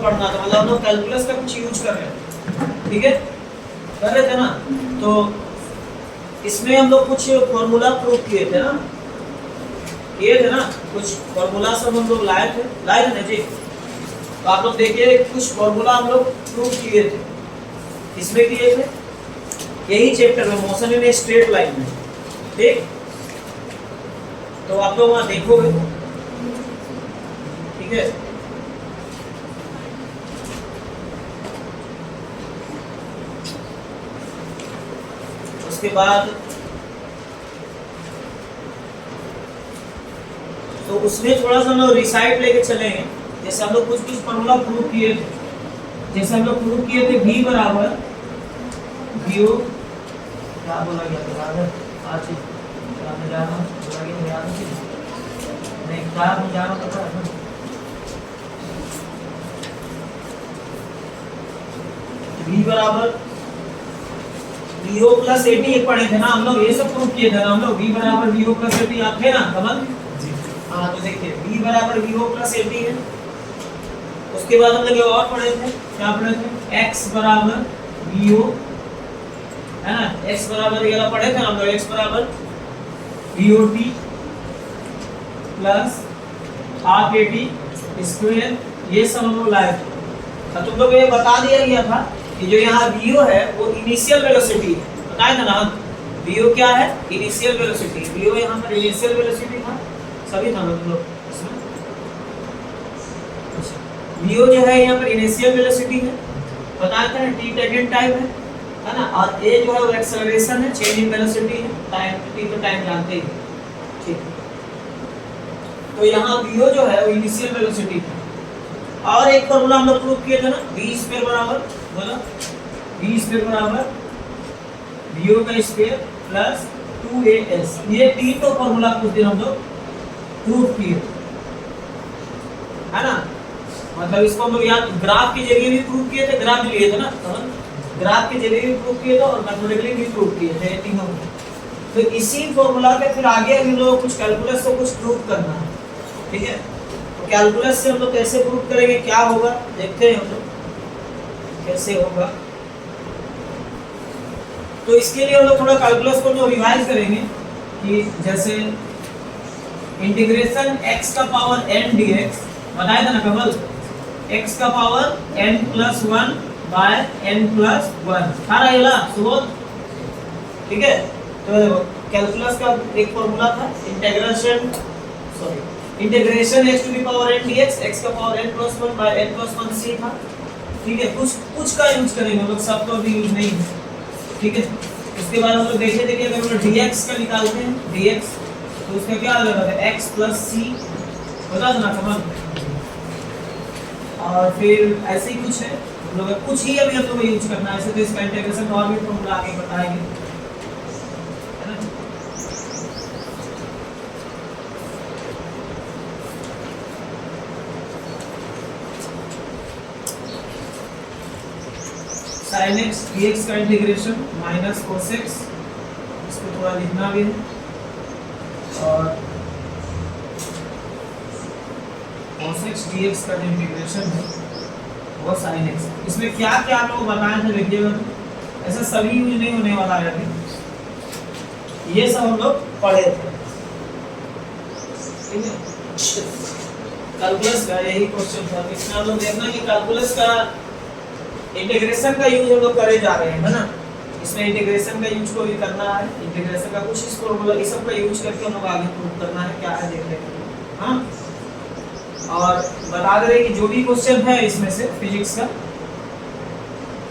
पढ़ना था, मतलब हम लोग कैलकुलस का कुछ यूज कर रहे हैं, ठीक है, कर रहे थे ना। तो इसमें हम लोग कुछ फॉर्मूला प्रूव किए थे ना, कुछ फॉर्मूला सब हम लोग लाए थे ना जी। तो आप लोग देखिए कुछ फॉर्मूला हम लोग प्रूव किए थे, इसमें किए थे, यही चैप्टर में, मोशन इन स्ट्रेट लाइन में, ठीक। तो आप लोग वहां देखोगे, ठीक है। उसके बाद तो उसमें थोड़ा सा हम लोग रिसाइट लेके चलेंगे। जैसे हम लोग कुछ फॉर्मूला प्रूव किए थे, जैसे हम लोग प्रूव किए थे v बराबर vo, क्या बोला गया था याद है? आज मैं जा रहा हूँ, बोला गया याद है नहीं, क्या मैं जा रहा हूँ पता है? v बराबर vo प्लस 80 एक पढ़े थे ना हम लोग, ये सब प्रूव किए थे ना हम लोग। v बराबर vo प्लस 80 आप थे ना कमल जी? हाँ, तो देखिए v बराबर vo प्लस 80 है। उसके बाद हम लोग और पढ़े थे, क्या पढ़े थे? x बराबर vo, है ना, x बराबर ये वाला पढ़े थे हम लोग, x बराबर vot प्लस हाफ 80 स्क्वायर, ये सब हम लोग लाए थे। तुम लोग को ये बता दिया गया था कि जो यहाँ vo है वो इनिशियल वेलोसिटी है, बताया था ना हम। vo क्या है? Initial velocity. vo यहाँ पर इनिशियल वेलोसिटी था, सभी था तुम लोग इसमें। vo जो है यहाँ पर इनिशियल वेलोसिटी है, बताया था ना, t टेकेंड टाइम है ना, और a जो है वो एक्सेलरेशन है, चेंज इन वेलोसिटी है, टाइम t तो टाइम जानते ही, ठीक। तो यहाँ vo जो है वो इनिशियल वेलोसिटी है। और एक फॉर्मूला हम लोग प्रूव किए थे ना, v स्क्वायर बराबर, बोला v स्क्वायर बराबर vo का स्क्वायर प्लस 2as, ये तीन तो फॉर्मूला कुछ दिन हम लोग प्रूव किए, है ना। मतलब इसको हम लोग याद ग्राफ के जरिए भी प्रूव किए थे, ग्राफ लिए थे ना, ग्राफ के जरिए भी प्रूव किए थे और मैथमेटिकली भी प्रूव किए थे, ये तीनों। तो इसी फॉर्मूला के फिर आगे हम लोग कुछ कैलकुलस को कुछ प्रूव करना है, ठीक है। तो कैलकुलस से हम लोग कैसे प्रूव करेंगे, क्या होगा, देखते हैं हम लोग कैसे होगा। तो इसके लिए हम लोग थोड़ा कैलकुलस को जो रिवाइज करेंगे कि जैसे इंटीग्रेशन x का पावर n dx, बताया था ना कमल, x का power n plus 1 by n plus 1 था रहेगा सुबोध, ठीक है। तो कैलकुलस का एक फॉर्मूला था, integration x to the power n dx, x का power n plus 1 by n plus 1 c था, ठीक है। कुछ का यूज करेंगे हम लोग, सब तो अभी यूज नहीं है, ठीक है। उसके बाद हम लोग देखे थे कि अगर हम लोग dx का निकालते हैं, dx तो उसका क्या आ जाएगा, x प्लस c, बता दो ना कमल। और फिर ऐसे ही कुछ है, हम लोग कुछ ही अभी हम लोग यूज करना है, ऐसे तो इसका इंटीग्रेशन और भी फॉर्मूला आगे बताएंगे, है ना। sin x dx का इंटीग्रेशन माइनस cos x, इसको थोड़ा लिखना भी है, और cos x dx का जो इंटीग्रेशन है वो sin x। इसमें क्या क्या आप लोग बताए थे देखिएगा, ऐसा सभी यूज नहीं होने वाला है अभी, ये सब हम लोग पढ़े थे, ठीक है। कैलकुलस का यही क्वेश्चन था, इसमें हम लोग देखना कि कैलकुलस का इंटीग्रेशन का यूज हम लोग करे जा रहे हैं, है ना। इसमें इंटीग्रेशन का यूज को भी करना है, इंटीग्रेशन का कुछ इस फॉर्मूला ये सब का यूज करके हम लोग आगे प्रूव करना है, क्या है देख लेंगे, हाँ। और बता दे रहे कि जो भी क्वेश्चन है इसमें से फिजिक्स का,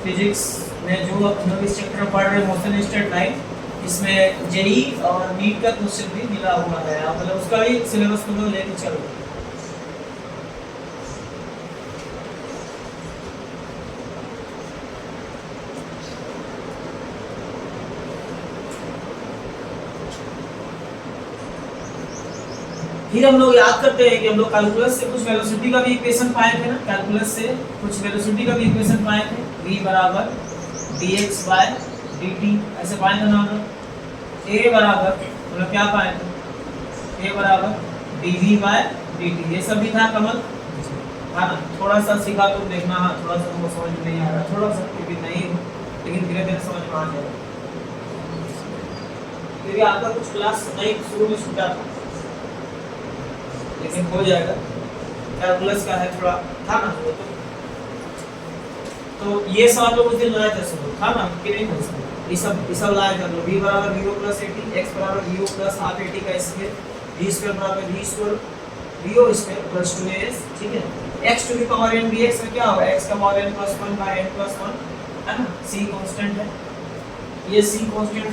फिजिक्स में जो हम लोग इस चैप्टर में पढ़ रहे हैं मोशन स्ट्रेट लाइन, इसमें जेई और नीट का क्वेश्चन भी मिला हुआ है, मतलब उसका भी सिलेबस को लोग लेके चल रहे हैं। फिर हम लोग याद करते हैं कि हम लोग कैलकुलस से कुछ वेलोसिटी का भी इक्वेशन पाए थे ना, कैलकुलस से कुछ वेलोसिटी का भी इक्वेशन पाए थे, v बराबर dx बाय dt, ऐसे पाए थे ना हम लोग। a बराबर हम लोग क्या पाए थे, a बराबर dv बाय dt, ये सब भी था कमल, हाँ ना, थोड़ा सा सीखा तुम देखना, हाँ थोड़ा सा तुमको समझ में नहीं आ रहा, थोड़ा सा क्योंकि नहीं हो, लेकिन धीरे धीरे समझ में आ जाएगा, क्योंकि आपका कुछ क्लास नहीं शुरू में छूटा था, लेकिन हो जाएगा। कैलकुलस का है थोड़ा था ना वो तो ये सवाल लोग उस दिन लाए थे, सुनो था ना कि नहीं हो सकता, ये सब लाए थे लोग। v बराबर v प्लस 80, x बराबर v प्लस हाफ 80 का स्क्वायर, v स्क्वायर बराबर v square v square plus 2as, ठीक है। x to the power n dx में क्या होगा, x का power n plus 1 by n plus 1, है ना, c कांस्टेंट है, ये c कांस्टेंट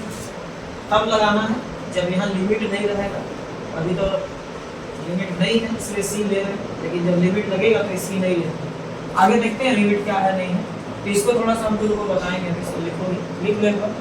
तब लगाना है जब यहाँ लिमिट नहीं रहेगा, अभी तो लिमिट नहीं है इसलिए c ले रहे हैं, लेकिन जब लिमिट लगेगा तो c नहीं लेंगे। आगे देखते हैं लिमिट क्या है नहीं है, तो इसको थोड़ा सा हम लोगों को बताएंगे, इसको लिखोगे, लिख लेगा।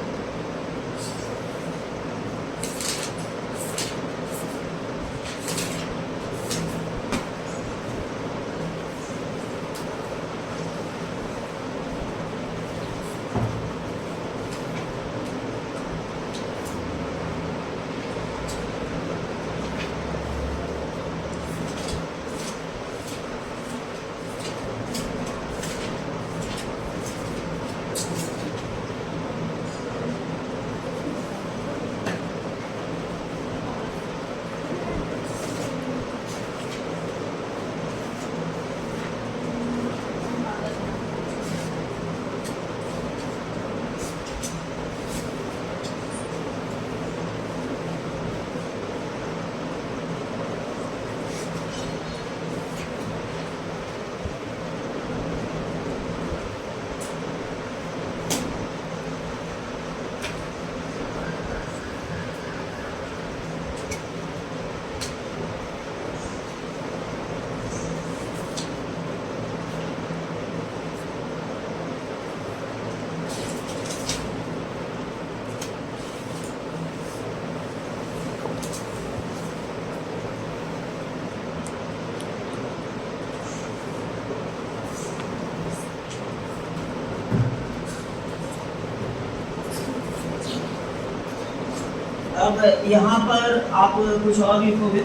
अब यहाँ पर आप कुछ और लिखोगे,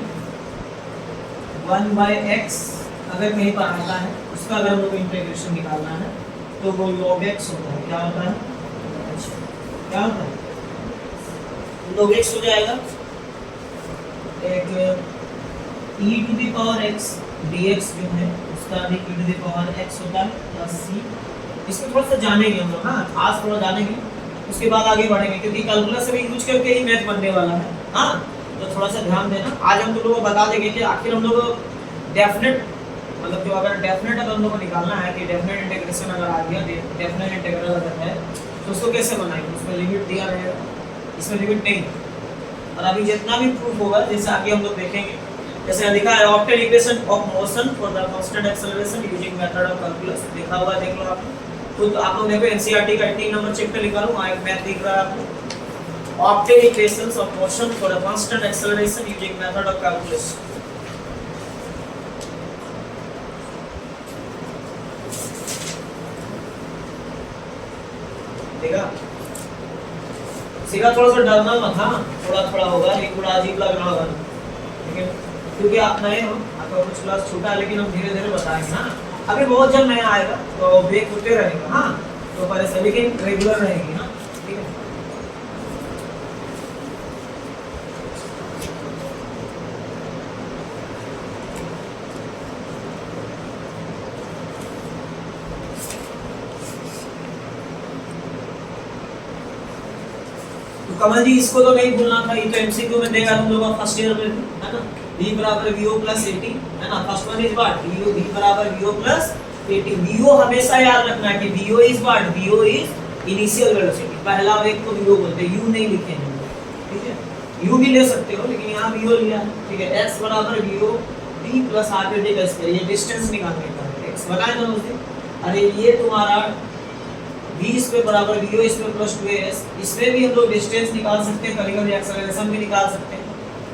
1/x अगर कहीं पर आता है उसका अगर हम लोग इंटीग्रेशन निकालना है तो वो log x होता है, क्या होता है, क्या होता है, log x हो जाएगा। एक e to the power x dx जो है उसका भी e to the power x होता है प्लस c। इसको थोड़ा सा जानेंगे हम लोग, हाँ आज थोड़ा जानेंगे, उसके बाद आगे बढ़ेंगे, क्योंकि कैलकुलस से भी यूज करके ही मैथ बनने वाला है, हाँ तो थोड़ा सा ध्यान देना। आज हम लोगों को बता देंगे कि आखिर हम लोग डेफिनेट, मतलब जो अगर डेफिनेट अगर हम लोग को निकालना है कि डेफिनेट इंटीग्रेशन अगर आ गया, डेफिनेट इंटीग्रल अगर है तो उसको कैसे बनाएंगे, उसमें लिमिट दिया रहेगा, इसमें लिमिट नहीं। और अभी जितना भी प्रूफ होगा, जैसे आगे हम लोग देखेंगे, जैसे लिखा है obtain equation of motion for the constant acceleration using method of calculus, देखा होगा, देख लो आप खुद, आप लोग देखो एनसीईआरटी का 3 नंबर चैप्टर लिखा लो, वहां एक मैथ दिख रहा है आपको, obtain equations of motion for a constant acceleration using method of calculus. देखा, सीखा, थोड़ा सा डरना मत, हाँ थोड़ा थोड़ा होगा, लेकिन थोड़ा अजीब लग रहा होगा, लेकिन क्योंकि आप नए हो, आपका कुछ क्लास छूटा है, लेकिन हम धीरे धीरे बताएंगे, हाँ अभी बहुत जल्द नया आएगा तो ब्रेक होते रहेगा, हाँ तो परेशान, लेकिन रेगुलर रहेगी, हाँ ठीक है। तो कमल जी इसको तो नहीं भूलना था, ये तो एमसीक्यू में देगा हम लोग फर्स्ट ईयर में, है ना, v बराबर vo प्लस 80, है ना, first one is what, v बराबर vo प्लस 80। vo हमेशा याद रखना है कि vo is what, vo is initial velocity, पहला वेग को vo बोलते हैं, u नहीं लिखेंगे, ठीक है, u भी ले सकते हो लेकिन यहाँ vo लिया है, ठीक है। x बराबर vo v प्लस हाफ a का स्क्वायर, ये डिस्टेंस निकालने का है, x बताए ना उसने, अरे ये तुम्हारा v स्क्वायर बराबर vo स्क्वायर प्लस 2as, इसमें भी हम लोग डिस्टेंस निकाल सकते हैं, कभी-कभी एक्सेलरेशन भी निकाल सकते हैं,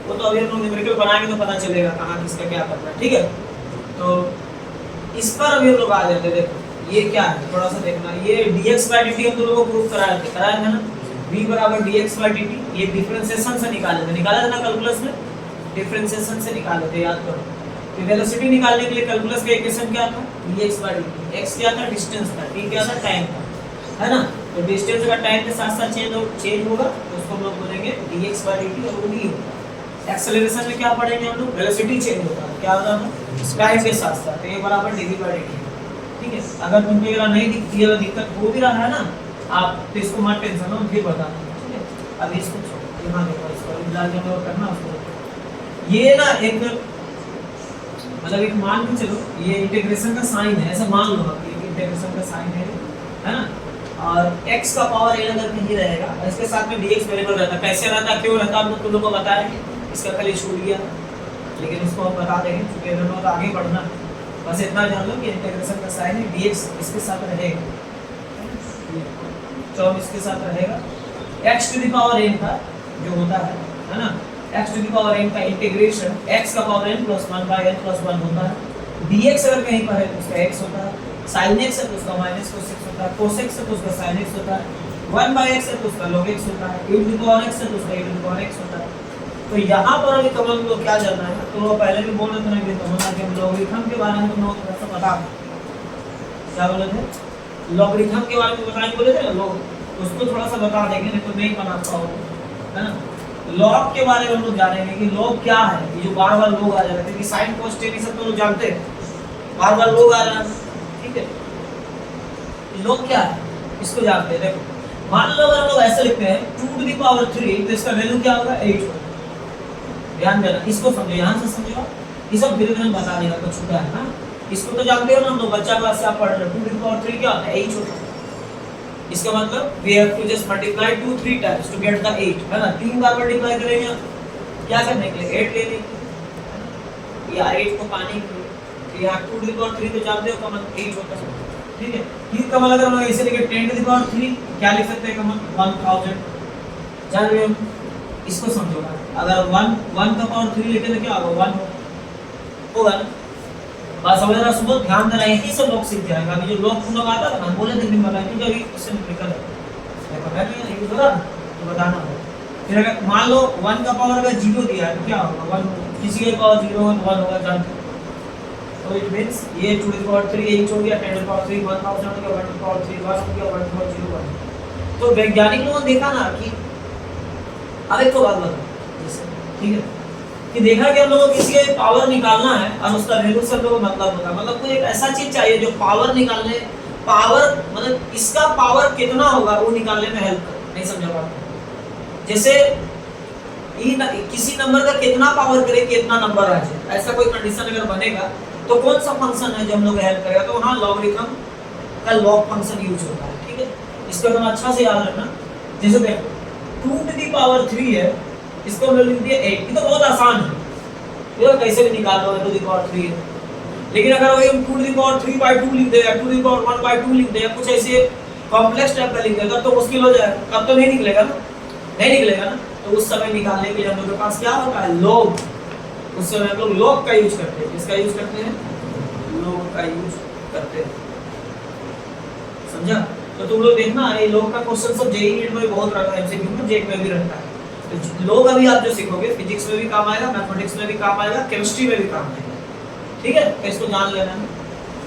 वो तो अभी हम लोग न्यूमेरिकल बनाएंगे तो पता चलेगा कहाँ किसका क्या करना है, ठीक है। तो इस पर अभी हम लोग आ जाते हैं, देखो ये क्या है थोड़ा सा देखना, ये dx/dt हम लोगों को प्रूव कराया था ना, v बराबर dx/dt, ये डिफरेंशिएशन से निकाले थे ना कैलकुलस में, डिफरेंशिएशन से निकाले थे, याद करो, तो वेलोसिटी निकालने के लिए कैलकुलस का इक्वेशन क्या था, dx/dt। x क्या था, डिस्टेंस था, t क्या था, टाइम था, है ना। तो डिस्टेंस का टाइम के साथ साथ चेंज होगा तो उसको हम लोग बोलेंगे dx/dt और वो d होगा। एक्सेलरेशन में क्या पढ़ेंगे हम लोग, वेलोसिटी चेंज होता है, क्या होता है, टाइम के साथ साथ, a बराबर dv/dt। ठीक है, अगर तुमको ये नहीं दिखती है, दिक्कत हो भी रहा है ना आप, तो इसको मत टेंशन लो, फिर बताना। ठीक है, अभी इसको छोड़ो, यहाँ देखो, इसको फिलहाल जो हम करना उसको, ये ना एक मतलब एक मान के चलो, ये इंटीग्रेशन का साइन है, ऐसा मान लो आप, ये इंटीग्रेशन का साइन है ना। और x का पावर n अगर कहीं रहेगा और इसके साथ में dx वेरिएबल रहता, कैसे रहता, क्यों रहता, हम तुम लोगों को बताएंगे, इसका कल छूट गया, लेकिन इसको हम बता देंगे क्योंकि दोनों तो आगे बढ़ना। बस इतना जान लो कि इंटीग्रेशन का साइन है, dx इसके साथ रहेगा, 24 के साथ रहेगा, x to the power n का जो होता है ना, x to the power n का इंटीग्रेशन x का power n plus 1 by n plus 1 होता है। dx अगर कहीं पर है तो उसका x होता है, sin x है तो उसका माइनस cos x होता है, cos x है तो उसका sin x होता है, 1 बाय x है तो उसका log x होता है, e to the power x है तो उसका e to the power x होता है। तो यहाँ पर अभी कमल को क्या जानना है, तो वो पहले भी बोल रहे थे ना कि कमल कि हम लॉगरिथम के बारे में तुम लोगों को थोड़ा सा बता, क्या बोले थे, लॉगरिथम के बारे में बताने बोले थे ना लोग, उसको थोड़ा सा बता देंगे, नहीं तो नहीं बना पाओगे, है ना। लॉग के बारे में हम लोग जानेंगे कि लॉग क्या है, ये जो बार बार लोग आ जाते हैं कि साइन cos tan ये सब तो लोग जानते हैं, बार बार लोग आ रहा है, ठीक है। लॉग क्या है इसको जानते हैं। देखो मान लो अगर हम लोग ऐसे लिखते हैं 2 टू द पावर 3 तो इसका वैल्यू क्या होगा, 8 होगा। ध्यान देना, इसको समझो, यहाँ से समझो, ये सब धीरे धीरे बता देगा, कुछ छूटा है ना, इसको तो जानते हो ना हम लोग, बच्चा क्लास से आप पढ़ रहे हो, 2 टू द पावर 3 क्या होता है, 8 होता है। इसका मतलब we have to just multiply 2 3 times to get the 8, है ना। 3 बार मल्टीप्लाई करेंगे क्या करने के लिए, 8 लेने के लिए, या 8 को पाने के लिए। तो यहाँ 2 टू द पावर 3 तो जानते हो कमल 8 होता है, ठीक है। फिर कमल अगर हम ऐसे लेके 10 टू द पावर 3 क्या लिख सकते हैं कमल, 1000, जान रहे हो। इसको समझो, अगर 1 का पावर 3 लेके तो क्या होगा, 1 होगा ना। बात समझ रहा, सुबह ध्यान देना, यही सब लोग सीख जाएगा। अभी जो लोग तुम लोग आता था ना, बोले थे दिन बताया कि अभी क्वेश्चन निकल है नहीं बोला तो बताना हो। फिर अगर मान लो 1 का पावर अगर 0 दिया है तो क्या होगा, 1 किसी के पावर 0 है तो 1 होगा, जानते हो। तो इट मींस ये 2 टू द पावर 3 8 हो गया, 10 टू द पावर 3 1000 हो गया, 1 टू द पावर 3 1 हो गया, 1 टू द पावर 0 1। तो वैज्ञानिक लोगों ने देखा ना कि अब एक तो बात बताओ, ठीक है, कि देखा कि हम लोगों को किसी का पावर निकालना है और उसका वैल्यू से हम लोगों को मतलब होता है, मतलब कोई एक ऐसा चीज चाहिए जो पावर निकालने, पावर मतलब इसका पावर कितना होगा वो निकालने में हेल्प करे। नहीं समझा बात, जैसे किसी नंबर का कितना पावर करे कि इतना नंबर आ जाए, ऐसा कोई कंडीशन अगर बनेगा तो कौन सा फंक्शन है जो हम लोग हेल्प करेगा, तो वहाँ लॉगरिथम का लॉग फंक्शन यूज होता है, ठीक है। इसको एकदम अच्छा से याद रखना। जैसे देखो 2 टू द पावर 3 है, इसको हम लोग लिख दिया 8, ये तो बहुत आसान है, ये कैसे भी निकाल लो, 2 टू द पावर 3 है। लेकिन अगर वही हम 2 टू द पावर 3/2 लिख देगा, 2 टू द पावर 1/2 लिख देगा, कुछ ऐसे कॉम्प्लेक्स टाइप का लिख देगा तो मुश्किल हो जाएगा, तब तो नहीं निकलेगा ना, नहीं निकलेगा ना। तो उस समय निकालने के लिए हम लोग के पास क्या होता है, लॉग। उस समय हम लोग लॉग का यूज करते हैं, इसका यूज करते हैं, लॉग का यूज करते हैं, समझा। तो तुम लोग देखना ये लॉग का क्वेश्चन सब जेईई नीट में बहुत रहता है, एमसीक्यू में, जेईई में भी रहता है। तो लॉग अभी आप जो सीखोगे फिजिक्स में भी काम आएगा, मैथमेटिक्स में भी काम आएगा, केमिस्ट्री में भी काम आएगा, ठीक है। तो इसको जान लेना है।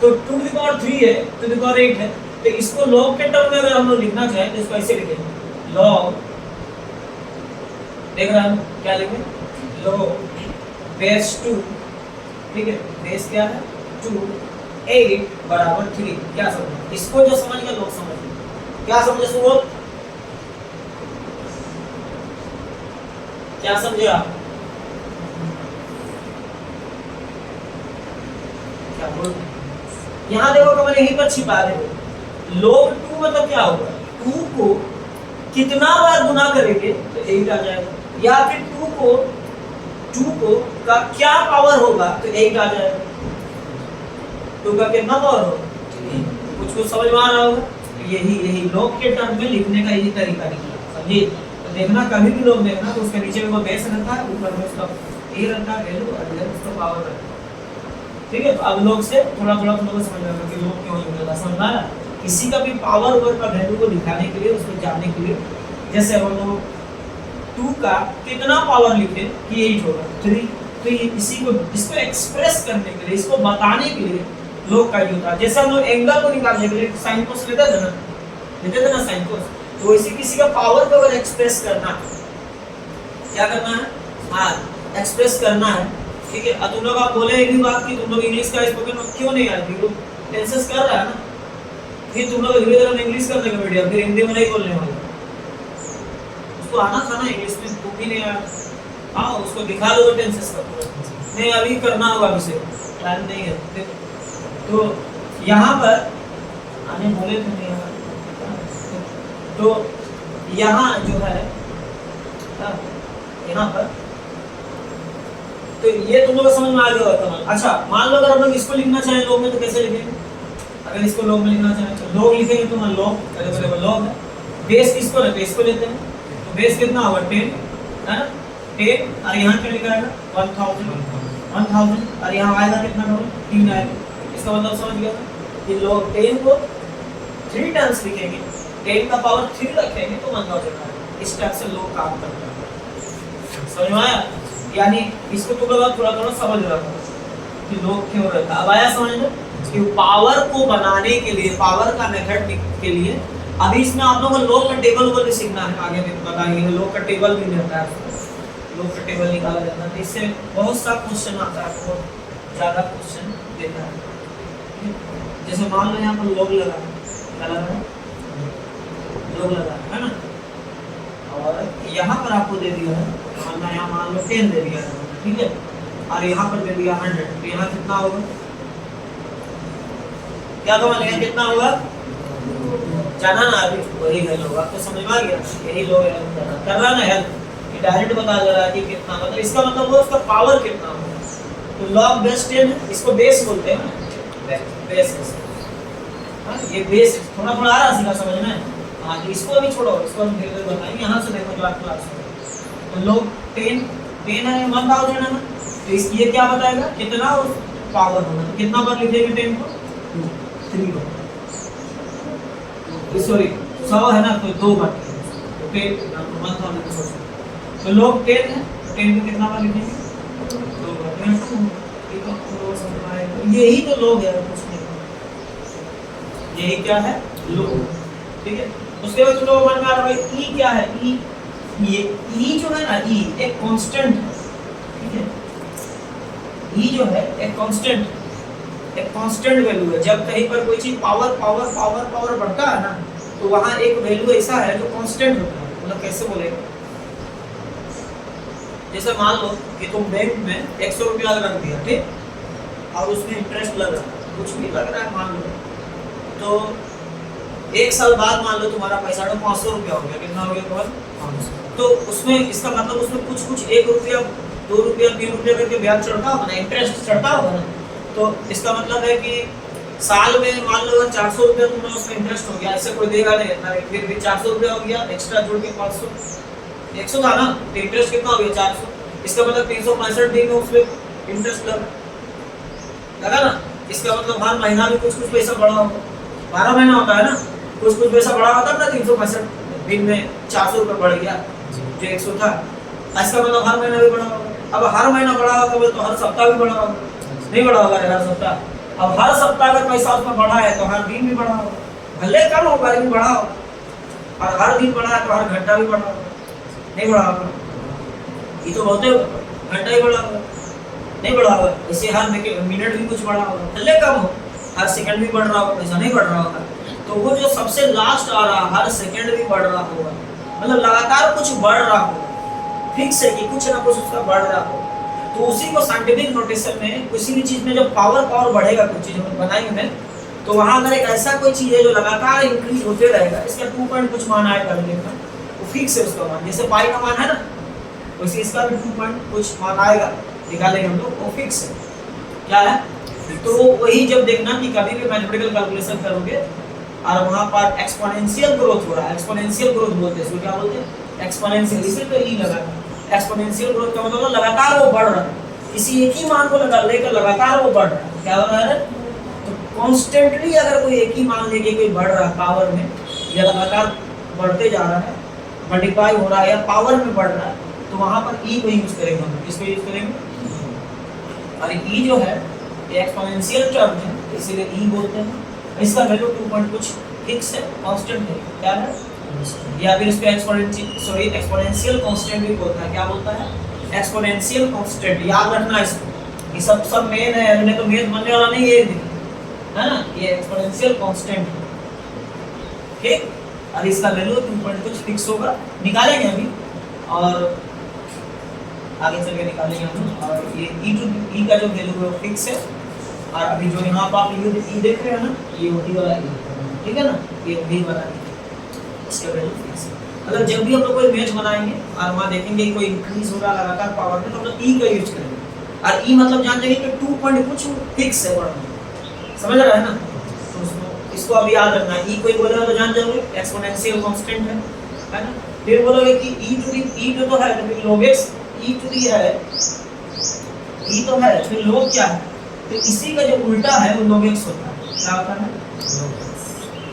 तो 2 टू द पावर 3 है, 2 टू द पावर 8 है, तो इसको लॉग के टर्म में अगर हम लोग लिखना चाहें तो इसको ऐसे लिखेंगे, लॉग, देख रहे हैं क्या लिखें, लॉग बेस 2, ठीक है, बेस क्या है 2 8 बराबर 3। क्या समझे, इसको जो समझ गए लोग समझ गए, क्या समझे सुबोध, क्या समझे आप, क्या बोल, यहाँ देखो तो मैंने यहीं पर छिपा दे, log 2 मतलब क्या होगा, 2 को कितना बार गुना करेंगे तो 8 आ जाएगा, या फिर 2 को का क्या पावर होगा तो 8 आ जाएगा। 2 का कितना पावर होगा, कुछ समझ में आ रहा होगा। यही log के टर्म में लिखने का यही तरीका निकला, समझिए। तो देखना कभी भी लोग देखना तो उसके नीचे में वो बेस रहता है, ऊपर में उसका ए रहता है वैल्यू, और इधर उसका पावर रहता है, ठीक है। अब लोग से थोड़ा थोड़ा तुम लोग समझ आएगा कि लोग क्यों यूज होता है, समझ आया। किसी का भी पावर ओवर का वैल्यू को दिखाने के लिए, उसको जानने के लिए, जैसे हम लोग 2 का कितना पावर लिखे कि 8 होगा, तो इसी को इसको एक्सप्रेस करने के लिए, इसको बताने के लिए लोग का यूज होता है। जैसे हम लोग एंगल को निकालने के लिए साइन कोस लेते थे ना साइन कोस, तो इसी किसी का पावर को अगर एक्सप्रेस करना है, क्या करना है, हाँ एक्सप्रेस करना है, ठीक है। अब तुम लोग आप बोले एक भी बात की तुम लोग इंग्लिश का स्पोकन क्यों नहीं आती, लोग टेंसेस कर रहा है ना, फिर तुम लोग धीरे धीरे इंग्लिश करने का मीडिया, फिर हिंदी में नहीं बोलने वाले, उसको आना था ना इंग्लिश में, तुम भी नहीं आया, हाँ उसको दिखा दो टेंसेस का पूरा, नहीं अभी करना होगा, अभी टाइम नहीं है। तो यहाँ पर आने बोले थे नहीं यहाँ, तो यहाँ जो है यहाँ पर, तो ये तुम लोग समझ में आ गया होगा। अच्छा मान लो अगर हम लोग इसको लिखना चाहें लोग में, तो कैसे लिखेंगे, अगर इसको लोग में लिखना चाहें तो लोग लिखेंगे, तो मान लोग लोग है, बेस किसको लेते हैं, इसको लेते हैं, तो बेस कितना होगा 10 है ना, 10 और यहाँ क्या लिखा है 1000 और यहाँ आएगा कितना होगा 3 आएगा। इसका मतलब समझ गया कि लोग 10 को 3 टाइम्स लिखेंगे, 10 का पावर 3 रखेंगे तो 1000 आएगा। इस टाइप से लोग काम करते हैं, समझ में आया, यानी इसको तो थोड़ा थोड़ा समझ रहा था कि लोग क्यों रहता। अब आया समझ में कि पावर को बनाने के लिए, पावर का मेथड के लिए, अभी इसमें आप लोगों को लोग का टेबल को भी सीखना है, आगे भी बताएंगे। लोग का टेबल भी रहता है, लोग का टेबल निकाला जाता है, तो इससे बहुत सा क्वेश्चन आता है, बहुत ज़्यादा क्वेश्चन देता है। जैसे मान लो यहाँ पर लोग लगा, क्या लगा है, लोग लगा है ना, और यहाँ पर आपको दे दिया है, यहाँ मान लो 10 दे दिया है, ठीक है, और यहाँ पर दे दिया 100, तो यहाँ कितना होगा, क्या कमा लेंगे, कितना होगा, जाना ना अभी वही है लोग, आपको समझ में आ गया, यही लोग कर रहा ना हेल्प, ये डायरेक्ट बता दे रहा है कि कितना, मतलब इसका मतलब वो उसका पावर कितना होगा। तो लॉग बेस 10 इसको बेस बोलते हैं, बेस, ये बेस थोड़ा थोड़ा आ रहा सीधा समझ में, हाँ तो इसको अभी छोड़ो, इसको हम धीरे धीरे बताएंगे। यहाँ से देखो जो क्लास में, तो लोग 10 है 1000 है ना, तो इसकी ये क्या बताएगा कितना पावर होगा, तो कितना बार लिखेंगे 10 को 3 बार, सॉरी 100 है ना, तो 2 बार, तो 10 तो लोग 10 है, 10 को कितना बार लिखेंगे 2 बार, यही तो लोग है, कुछ नहीं, यही क्या है लोग, ठीक है। उसके बाद तुम लोग मन में आ रहा है ई क्या है, ई, ये ई जो है ना, ई एक कांस्टेंट है, ठीक है, ई जो है एक कांस्टेंट वैल्यू है। जब कहीं पर कोई चीज पावर पावर पावर पावर बढ़ता है ना, तो वहां एक वैल्यू ऐसा है जो कांस्टेंट होता है, मतलब कैसे बोलेगा, जैसे मान लो कि तुम बैंक में 100 रुपया रख दिया, ठीक, और उसमें इंटरेस्ट लग रहा है, कुछ भी लग रहा है मान लो, तो 1 साल बाद मान लो तुम्हारा पैसा 500 रुपया हो गया, कितना हो गया 500, तो उसमें इसका मतलब उसमें कुछ 1 रुपया 2 रुपया 3 रुपया करके ब्याज चढ़ता होगा ना, इंटरेस्ट चढ़ता होगा ना, तो इसका मतलब है कि साल में मान लो 400 रुपया तुमने उसमें इंटरेस्ट हो गया, ऐसे कोई देगा नहीं, फिर भी 400 रुपया हो गया, एक्स्ट्रा जोड़ के 500, 100 था ना, तो इंटरेस्ट कितना हो गया 400, इसका मतलब 365 दिन में उसमें इंटरेस्ट लगा ना, इसका मतलब हर महीना में कुछ पैसा बढ़ा होगा, 12 महीना होता है ना, कुछ पैसा बढ़ा होता है ना, 365 दिन में 400 रुपये बढ़ गया, जो 100 था, इसका मतलब हर महीना भी बढ़ा होगा। अब हर महीना बढ़ा होगा तो हर सप्ताह भी बढ़ा होगा, नहीं बढ़ा होगा हर सप्ताह, अब हर सप्ताह अगर पैसा उसमें बढ़ा है तो हर दिन भी बढ़ा होगा, भले कम होगा लेकिन बढ़ा होगा, और हर दिन बढ़ा है तो हर घंटा भी बढ़ा होगा, नहीं बढ़ा होगा, ये तो बहुत घंटा ही बढ़ा होगा, नहीं बढ़ा होगा, इसे हर मिनट भी कुछ बढ़ा होगा, भले कम हो, हर सेकंड भी बढ़ रहा होगा, पैसा नहीं बढ़ रहा होगा, तो वो जो सबसे लास्ट आ रहा हर सेकंड भी बढ़ रहा होगा, मतलब लगातार कुछ बढ़ रहा होगा, फिक्स है कि कुछ ना कुछ उसका बढ़ रहा होगा, तो उसी को साइंटिफिक नोटेशन में किसी भी चीज में जब पावर बढ़ेगा, कुछ चीज हम बनाएंगे तो वहां अगर एक ऐसा कोई चीज है जो लगातार इंक्रीज होते रहेगा, इसका 2 पॉइंट कुछ मान आएगा, वो फिक्स है उसका मान, जैसे पाई का मान है ना, वैसे इसका भी 2 पॉइंट कुछ मान आएगा, निकालेंगे हम लोग, वो फिक्स है, क्या है, तो वही जब देखना कि कभी भी मैथमेटिकल कैलकुलेशन करोगे और वहां पर एक्सपोनेंशियल ग्रोथ हो रहा है, एक्सपोनेंशियल ग्रोथ बोलते हैं, इसको क्या बोलते हैं, एक्सपोनेंशियल, इसी पे ई लगा, एक्सपोनेंशियल ग्रोथ का मतलब लगातार वो बढ़ रहा है, किसी एक ही मान को लेकर लगातार वो बढ़ रहा है, क्या हो रहा है, तो कॉन्स्टेंटली अगर कोई एक ही मान लेके कोई बढ़ रहा है पावर में, या लगातार बढ़ते जा रहा है, मल्टीप्लाई हो रहा है या पावर में बढ़ रहा है, तो वहां पर ई को यूज करेंगे हम, किसको यूज करेंगे, और ई जो है ये एक्सपोनेंशियल टर्म है, इसीलिए ई बोलते हैं। इसका वैल्यू 2 पॉइंट कुछ फिक्स है, कांस्टेंट है, क्या है, या फिर इसको एक्सपोनेंशियल कांस्टेंट भी बोलता है। क्या बोलता है? Exponential constant. याद रखना इसको, ये सब मेन है, नहीं तो मेन बनने वाला नहीं है ना। ये एक्सपोनेंशियल कांस्टेंट है, ठीक। और इसका वैल्यू 2 पॉइंट कुछ फिक्स होगा, निकालेंगे अभी और आगे चल के निकालेंगे हम। और ये ई का जो वैल्यू है वो फिक्स है। और अभी जो यहाँ पर आप ई देख रहे हैं ना, ये वही वाला ई, ठीक है ना, ये वही वाला ई, इसका वैल्यू फिक्स है। अगर जब भी हम लोग कोई मैच बनाएंगे और वहाँ देखेंगे कोई इंक्रीज हो रहा लगातार पावर में, तो हम लोग ई का यूज करेंगे। और ई मतलब जान जाएंगे कि 2 पॉइंट कुछ फिक्स है, समझ रहा है ना। तो इसको अभी याद रखना, ई कोई बोलेगा तो जान जाओगे एक्सपोनेंशियल कांस्टेंट है ना। फिर बोलोगे कि ई तो है, तो फिर log x e to the है, ई तो है, फिर log क्या है, तो इसी का जो उल्टा है वो log x होता है। क्या होता है?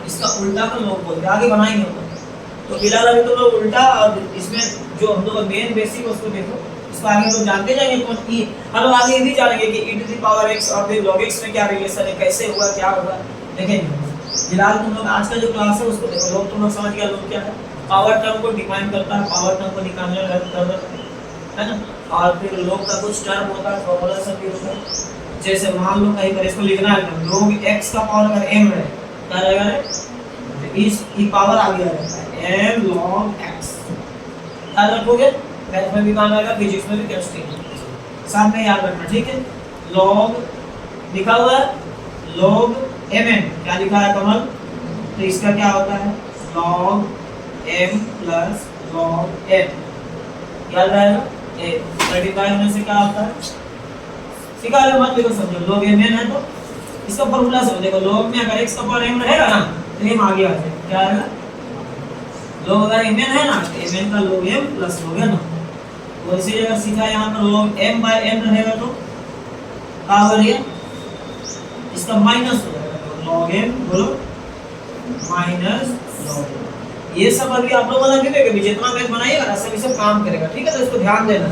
इसका उल्टा को log बोलते हैं, आगे बनाएंगे हम। तो फिलहाल अभी तो लोग उल्टा, और इसमें जो हम लोग मेन बेसिक उसको देखो, इसको आगे लोग जानते जाएंगे कौन ई। हम लोग आगे ये भी जानेंगे कि ई टू दी पावर x और फिर log x में क्या रिलेशन है, कैसे हुआ, क्या होगा, देखेंगे। फिलहाल तुम लोग आज का जो क्लास है उसको देखो। log तुम लोग समझ गया, log क्या है, पावर टर्म को डिफाइन करता है, पावर टर्म को निकालने में हेल्प करता है ना। और फिर log का कुछ टर्म होता है, फॉर्मूला सब भी होता है। जैसे मान लो कहीं पर इसको लिखना है, log x का पावर अगर m है, क्या रहेगा रे, तो इस की पावर आ गया है m log x। याद रखोगे, मैथ में भी काम आएगा, फिजिक्स में भी, केमिस्ट्री में, साथ में याद रखना, ठीक है। log लिखा हुआ है, log mn, क्या लिखा है कमल, तो इसका क्या होता है, log m plus log n, याद रहेगा। मल्टीप्लाई होने से क्या होता है, सीखा है, मत लिखो, समझो। log mn है तो इसका फॉर्मूला समझो, देखो log में अगर x का पावर m रहेगा ना, तो m आगे आ जाएगा, क्या आएगा, log अगर mn है ना, तो mn का log m plus log n। वैसे अगर सीखा यहाँ पर log m by n रहेगा तो क्या होगा, इसका माइनस हो जाएगा, तो log m बोलो माइनस log m। ये सब अभी आप लोगों ने भी जितना मैथ बनाइएगा ना, सब सब काम करेगा, ठीक है। तो इसको ध्यान देना,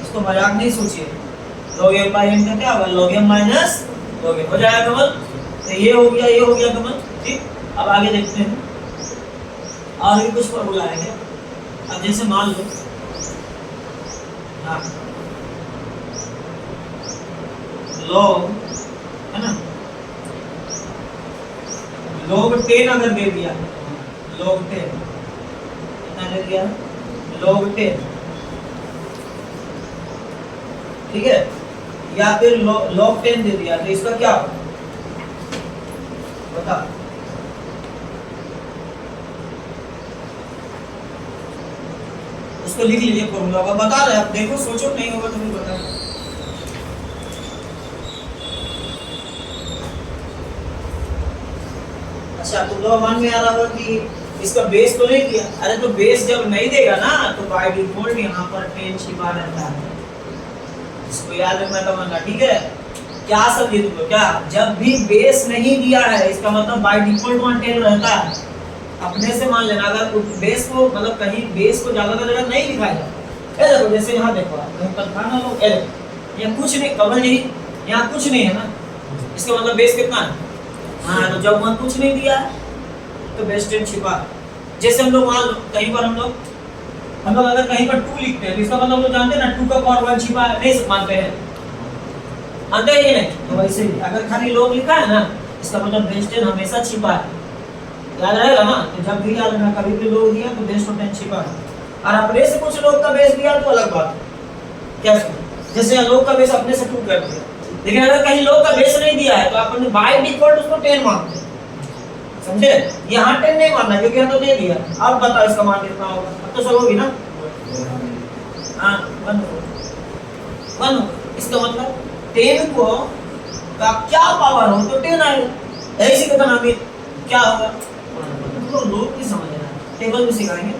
इसको मजाक नहीं सोचिए। log m by n का क्या होगा, log m minus log m हो जाएगा कमल। तो ये हो गया कमल, ठीक। अब आगे देखते हैं, और भी कुछ फॉर्मूला है क्या। अब जैसे मान लो, हाँ, log है ना, log 10 अगर दे दिया, log 10 कितना दे दिया, log 10, ठीक है, या फिर log 10 दे दिया, तो इसका क्या होगा बता। उसको लिख लीजिए फॉर्मूला का, बता रहे आप, देखो सोचो, नहीं होगा तो भी बता। अच्छा, तुम लोग मन में आ रहा होगा कि इसका बेस तो नहीं दिया। अरे तो बेस जब नहीं देगा ना, तो बाय डिफॉल्ट यहाँ पर 10 छिपा रहता है, इसको याद रखना तमन्ना, ठीक है। क्या समझे तुम लोग, क्या जब भी बेस नहीं दिया है, इसका मतलब बाय डिफॉल्ट वहाँ 10 रहता है, अपने से मान लेना। अगर बेस को मतलब कहीं बेस को ज्यादा जगह नहीं दिखाएगा, देखो जैसे यहाँ देखो कहीं पर था ना लोग, यहाँ कुछ नहीं, कमल जी यहाँ कुछ नहीं है ना, इसका मतलब बेस कितना है। हाँ, तो जब वहाँ कुछ नहीं दिया है तो बेस 10 छिपा। जैसे हम लोग मान लो कहीं पर हम लोग अगर कहीं पर 2 लिखते हैं, तो इसका मतलब लोग जानते हैं ना 2 का पावर 1 छिपा है, नहीं मानते हैं, मानते हैं ये नहीं। तो वैसे ही अगर खाली log लिखा है ना, इसका मतलब बेस 10 हमेशा छिपा है, याद रहेगा ना। तो जब भी याद रखना, कभी भी log दिया तो बेस 10 छिपा है। और अपने से कुछ log का बेस दिया तो अलग बात है, क्या जैसे log का बेस अपने से 2 कर दिया, लेकिन अगर कहीं log का बेस नहीं दिया है तो अपन बाय डिफॉल्ट उसको 10 मानते हैं, समझे। यहाँ 10 नहीं मानना, क्योंकि यहाँ तो दे दिया। अब बताओ इसका मान कितना होगा, अब तो सब होगी ना, हाँ 1। इसका मतलब 10 को का क्या पावर हो तो 10 आएगा, ऐसी कहता ना अभी क्या होगा, तो लोग की समझ रहा है। टेबल भी सिखाएंगे,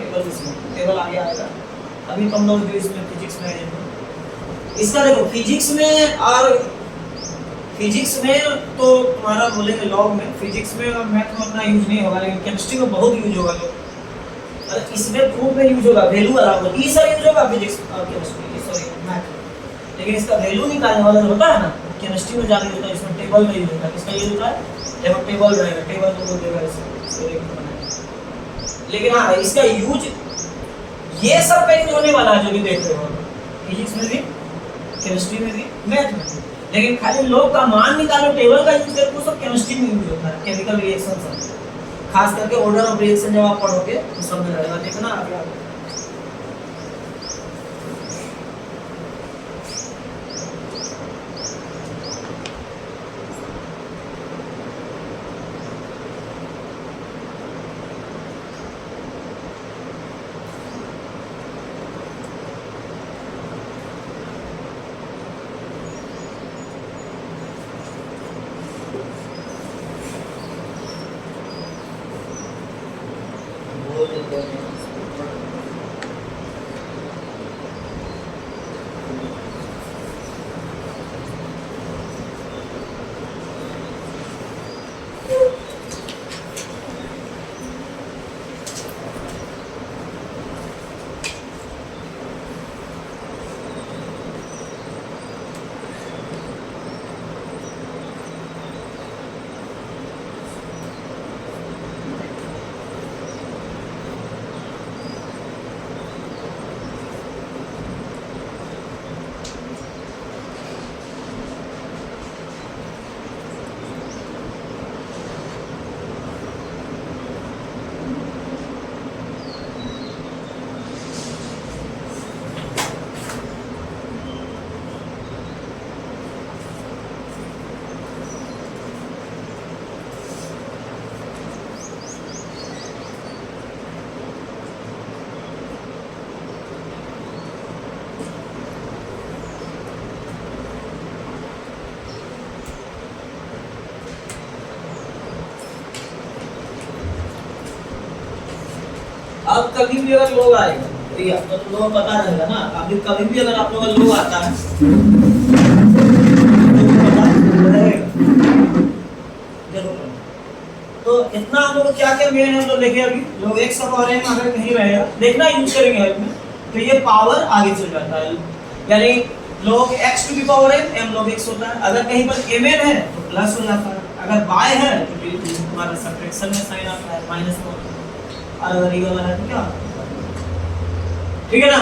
टेबल आगे आएगा। अभी तुम लोग जो इसमें फिजिक्स में, इसका देखो फिजिक्स में, और फिजिक्स में तो तुम्हारा बोलेंगे लॉग में, फिजिक्स में और मैथ में उतना यूज नहीं होगा, लेकिन केमिस्ट्री में बहुत यूज होगा लोग। इसमें खूब में यूज होगा, वैल्यू अलग होगा, ये सब यूज होगा फिजिक्स और केमिस्ट्री, सॉरी मैथ। लेकिन इसका वैल्यू निकालने वाला जो होता है ना, केमिस्ट्री में जाके होता है, इसमें टेबल में यूज होता है। किसका यूज होता है? जब टेबल रहेगा, टेबल तो बोल देगा इसे। लेकिन हाँ, इसका यूज ये सब का यूज होने वाला है जो भी देख रहे हो, फिजिक्स में भी, केमिस्ट्री में भी, मैथ में भी। लेकिन खाली लोग का मान निकालो, टेबल का यूज करके सब केमिस्ट्री में यूज होता है, केमिकल रिएक्शन सब, खास करके ऑर्डर ऑफ रिएक्शन जब आप पढ़ोगे तो सब में रहेगा, देखना आगे। अब कभी भी अगर लोग आएगा तो लोगों को पता रहेगा ना, अभी कभी भी अगर आप लोगों का लोग आता है तो पता रहेगा जरूर। तो इतना हम लोग क्या क्या मेन है तो देखिए, अभी लोग एक सब और में अगर कहीं रहेगा, देखना यूज करेंगे इसमें, तो ये पावर आगे चल जाता है, यानी लोग x to the power m log x होता है। अगर कहीं पर mn है तो प्लस हो जाता है, अगर y है तो तुम्हारा सब्ट्रैक्शन में साइन आता है, माइनस में होता है, और अगर ये वाला है तो क्या, ठीक है ना।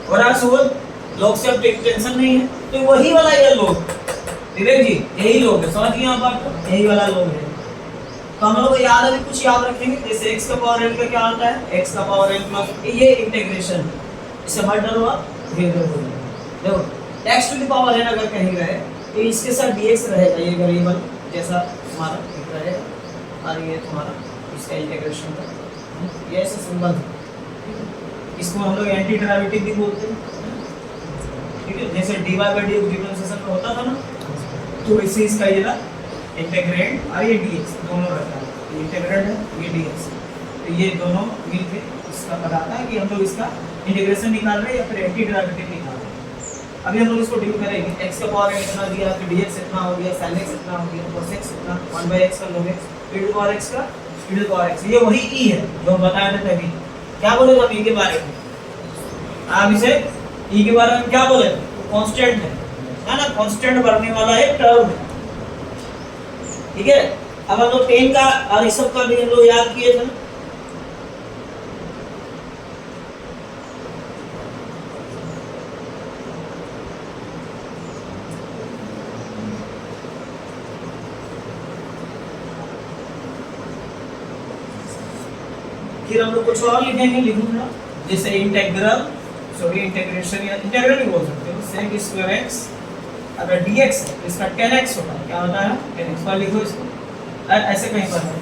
और आज सुबह लोग से अब टेंशन नहीं है, तो वही वाला ये लोग, विवेक जी यही लोग है, समझ गए आप बात को, यही वाला लोग है। तो हम लोग को याद, अभी कुछ याद रखेंगे, जैसे x का पावर n का क्या होता है, x का पावर n प्लस ये इंटीग्रेशन, इसे मत डरो आप, धीरे-धीरे हो जाएगा। देखो x to the power n अगर कहीं रहे तो इसके साथ dx रहेगा, ये वेरिएबल जैसा तुम्हारा दिख रहा है, और ये तुम्हारा इसका इंटीग्रेशन का ये ऐसे सिंबल है, इसको हम लोग एंटी डेरिवेटिव भी बोलते हैं, ठीक है। जैसे dy बाय dx डिफरेंशिएशन में होता था ना, तो इसे इसका ये ना इंटीग्रेंड और ये dx दोनों रहता है, ये इंटीग्रेंड है, ये dx, तो ये दोनों मिलके इसका बताता है कि हम लोग इसका इंटीग्रेशन निकाल रहे हैं या फिर एंटी डेरिवेटिव निकाल रहे हैं। अभी हम लोग इसको डील करेंगे, x का पावर इतना दिया, फिर dx इतना हो गया, sin x इतना हो गया, cos x इतना, 1/x का log x, e to the power x का e to the power x, ये वही e है जो हम बताए थे तभी। क्या बोले हम e के बारे में, आप इसे e के बारे में क्या बोले, कांस्टेंट है ना, कांस्टेंट बढ़ने वाला एक टर्म है, ठीक है। अब हम लोग 10 का और इस सब का भी हम लोग याद किए थे, फिर हम लोग कुछ और लिखेंगे, लिखूंगा जैसे इंटीग्रल, सॉरी इंटीग्रेशन या इंटीग्रल भी बोल सकते हो, sec स्क्वायर x, अगर dx है तो इसका 10x होता है, क्या होता है 10x, पर लिखो इसको ऐसे कहीं पर है।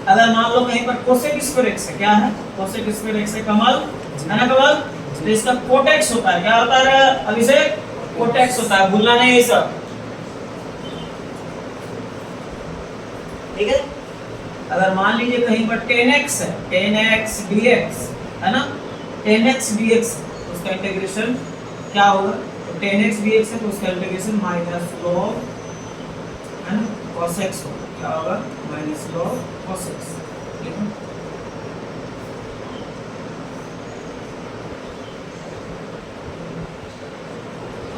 अगर मान लो कहीं पर cosec स्क्वायर x है, क्या है cosec स्क्वायर x है, कमल है ना कमल, तो इसका cot x होता है, क्या होता है अभिषेक, cot x होता है, भूलना नहीं ये सब, ठीक है। अगर मान लीजिए कहीं पर 10x है, 10x dx है ना, 10x dx तो उसका इंटीग्रेशन क्या होगा, तो 10x dx है तो उसका इंटीग्रेशन माइनस log है ना cos x होगा, क्या होगा माइनस log cos x, ठीक है।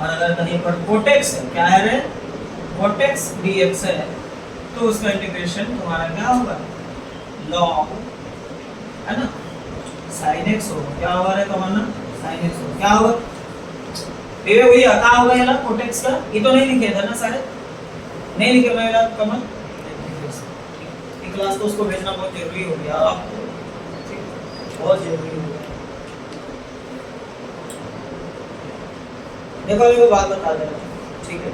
और अगर कहीं पर कोटेक्स है, क्या है रे, कोटेक्स dx है, तो उसका इंटीग्रेशन तुम्हारा क्या होगा, log, है ना, sin x होगा। क्या होगा रे कमल, sin x होगा। क्या होगा ये भैया, क्या होगा ये कोटेक्स का, ये तो नहीं लिखे थे ना सारे, नहीं लिखे मेरा कमल, क्लास को उसको भेजना बहुत जरूरी हो गया आपको, बहुत जरूरी हो गया। देखो मेरे को बात बता देना, ठीक है।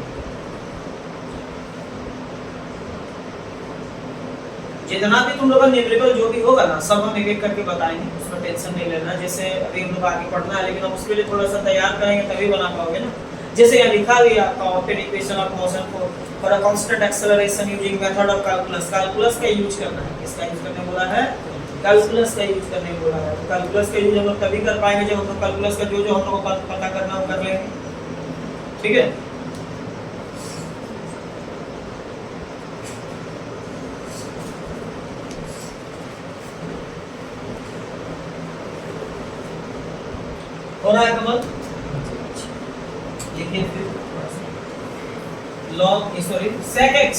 जितना भी तुम लोग का न्यूमेरिकल जो भी होगा ना, सब हम एक एक करके बताएंगे, उसमें टेंशन नहीं लेना। जैसे अभी हम लोग आगे पढ़ना है, लेकिन हम उसके लिए थोड़ा सा तैयार करेंगे तभी बना पाओगे ना। जैसे यहाँ लिखा भी आपका ऑप्टेड इक्वेशन ऑफ मोशन को for a constant acceleration using method of calculus, calculus का यूज करना है। किसका यूज करने बोला है, कैलकुलस का यूज करने बोला है। तो कैलकुलस का यूज हम लोग तभी कर पाएंगे जब हम लोग कैलकुलस का जो जो हम लोग को पता करना है वो कर लेंगे, ठीक है। हो रहा है कमल, लिखिए फिर log sorry sec x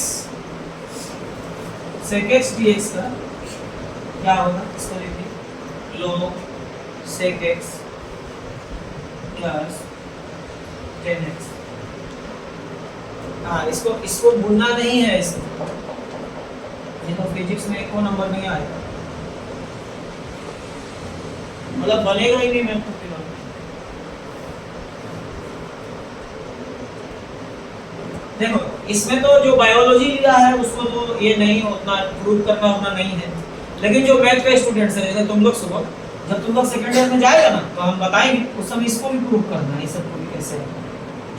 dx का क्या होगा, इसको लिखिए log sec x plus 10x। हाँ, इसको भूलना नहीं है, इसको ये तो फिजिक्स में एक को नंबर नहीं आएगा, मतलब बनेगा ही नहीं। मैं तो देखो इसमें तो जो बायोलॉजी लिया है उसको तो ये नहीं उतना प्रूव करना उतना नहीं है, लेकिन जो मैथ के स्टूडेंट्स हैं, जैसे तुम लोग सुबह जब तुम लोग सेकंड ईयर में जाएगा ना, तो हम बताएंगे उस समय इसको भी प्रूव करना है, ये सब को भी कैसे है।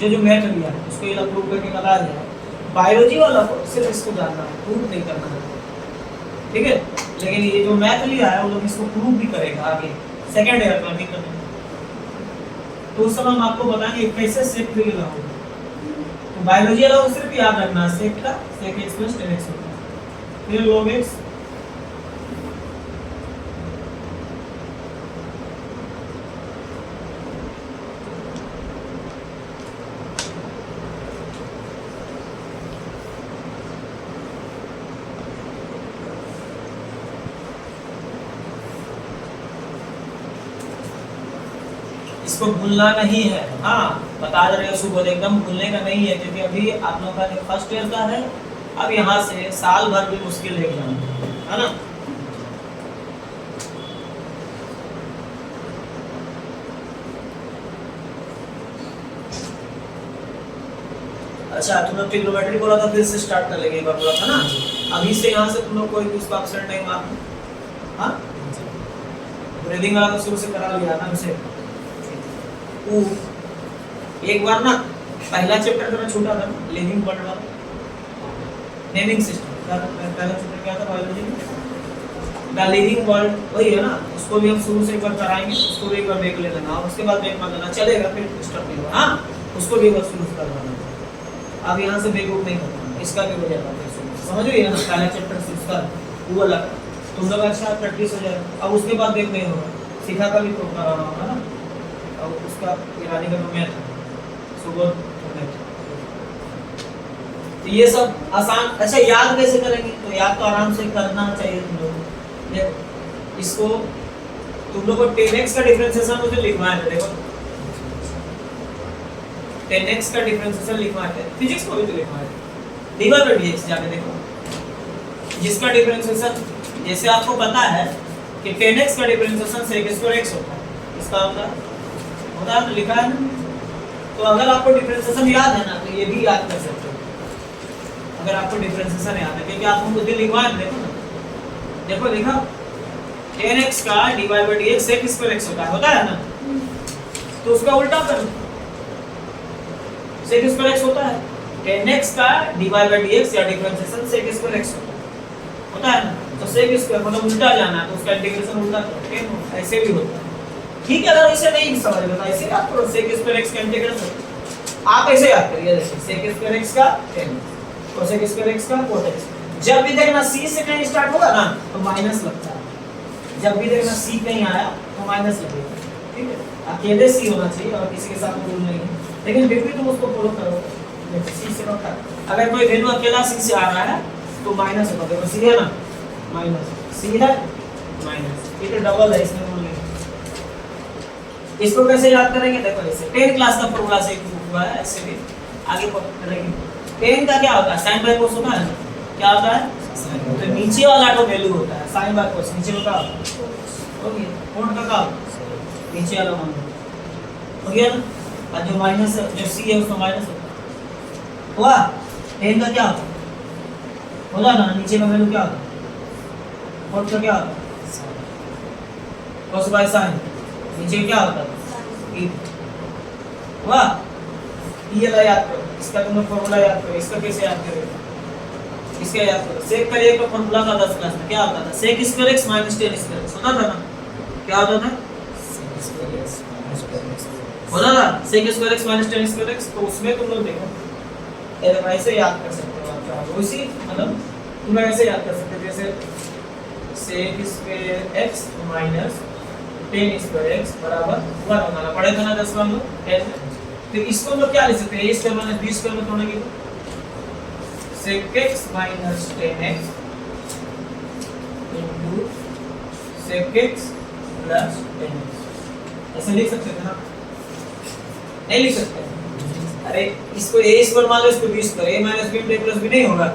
जो मैथ लिया है उसको ये प्रूव करके बता दिया। बायोलॉजी वाला को सिर्फ इसको जानना है, प्रूव नहीं करना है, ठीक है। लेकिन ये जो मैथ लिया है वो लोग इसको प्रूव भी करेगा आगे सेकंड ईयर में भी करेंगे, तो उस समय हम आपको बताएंगे कैसे सेक भी लगाओगे। तो बायोलॉजी वाला को सिर्फ याद रखना है, सेक का sec x + 10x होता है, फिर log x इसको भूलना नहीं है। हाँ, बता रहे हो सुबह, एकदम भूलने का नहीं है, क्योंकि अभी आप लोगों का जो फर्स्ट ईयर का है, अब यहाँ से साल भर भी मुश्किल एग्जाम है ना। अच्छा, तुम लोग ट्रिग्नोमेट्री बोला था, फिर से स्टार्ट कर लेंगे, एक बार बोला था ना। अभी से यहाँ से तुम लोग कोई भी उसको अपसेट नहीं मारना। हाँ, ब्रीदिंग वाला तो शुरू से करा लिया ना उसे। एक बार ना पहला चैप्टर मेरा छूटा था, लिविंग वर्ल्ड वाला, नेमिंग सिस्टम। पहला चैप्टर क्या था बायोलॉजी में, द लिविंग वर्ल्ड, वही है ना। उसको भी हम शुरू से एक बार कराएंगे, उसको भी एक बार देख लेना, और उसके बाद देख मत लेना, चलेगा फिर डिस्टर्ब नहीं होगा। हाँ, उसको भी एक बार शुरू से करवाना। अब यहाँ से बेवकूफ नहीं करना, इसका भी हो जाएगा समझ रही है ना। पहला चैप्टर से उसका वो अलग तुम लोग अच्छा प्रैक्टिस हो जाएगा। अब उसके बाद देख नहीं होगा, सीखा का भी तो कराना होगा ना। और उसका ईरानी का जो मैथ सुबह मैथ, तो ये सब आसान। अच्छा, याद कैसे करेंगे, तो याद तो आराम से करना चाहिए तुम लोग। देखो इसको तुम लोग को 10x का डिफरेंशिएशन मुझे लिखवाया है। देखो 10x का डिफरेंशिएशन लिखवाया है, फिजिक्स को भी तो लिखवाया है, dx जाके देखो। जिसका डिफरेंशिएशन जैसे आपको पता है कि 10x का डिफरेंशिएशन sec² x होता है, इसका होता है तो लिखा है ना। तो अगर आपको डिफरेंशिएशन याद है ना, तो ये भी याद कर सकते हो अगर आपको डिफरेंशिएशन याद है, क्योंकि आपको खुद ही लिखवाया। देखो ना, देखो लिखा 10x का dx sec² x होता है ना, तो उसका उल्टा कर sec² x होता है। 10x का dx या डिफरेंशिएशन sec² x होता है ना, तो sec² मतलब उल्टा जाना है, तो उसका इंटीग्रेशन उल्टा करो, ऐसे भी होता है। ठीक है, अगर इसे नहीं समझ में तो ऐसे याद करो, sec² x का इंटीग्रेशन आप ऐसे याद करिए, देखिए sec² x का 10x और sec² x का cot x। जब भी देखना c से कहीं स्टार्ट होगा ना, तो माइनस लगता है। जब भी देखना c कहीं आया तो माइनस लगेगा, ठीक है। अकेले c होना चाहिए और किसी के साथ रूल नहीं है। लेकिन फिर भी तुम उसको फॉलो करोगे। सी से होता है, अगर कोई वैल्यू अकेला सी से आ रहा है तो माइनस होगा, देखो सी है ना, माइनस सी है माइनस, ये तो डबल है इसमें बोल रहे। इसको कैसे याद करेंगे, देखो ऐसे 10 क्लास का फॉर्मूला से प्रूफ हुआ है, ऐसे भी आगे करेंगे। 10 का क्या होता है, साइन बाय कोस होता है ना, क्या होता है, तो नीचे वाला तो वैल्यू होता है साइन बाय कोस, नीचे का हो गया, कोण का क्या नीचे वाला मान हो गया ना, और जो माइनस जो सी है उसमें माइनस होता है, हुआ 10 का क्या होता है, होगा ना, नीचे का वैल्यू क्या होता है, कोण का क्या होता है, कोस बाय साइन, नीचे क्या होता है, हुआ, ये ला याद करो, इसका तुम फॉर्मूला याद करो, इसका कैसे याद करोगे, इसका याद करो, sec का एक फॉर्मूला था 10 क्लास में, क्या होता था, sec square x minus tan square x होता था ना, क्या होता था, होता था sec square x minus tan square x, तो उसमें तुम लोग देखो ऐसे ऐसे याद कर सकते हो आप, चाहो उसी मतलब तुम ऐसे याद कर सकते हो, जैसे sec square x minus tan square x बराबर 1 होना पड़े था ना 10 मान लो 10, तो इसको हम लोग क्या लिख सकते हैं, a square minus b square में तोड़ेंगे sec x minus tan x into sec x plus tan x, ऐसे लिख सकते थे ना, नहीं लिख सकते, अरे इसको a स्क्वायर मान लो, इसको b square, a minus b into a plus b नहीं होगा,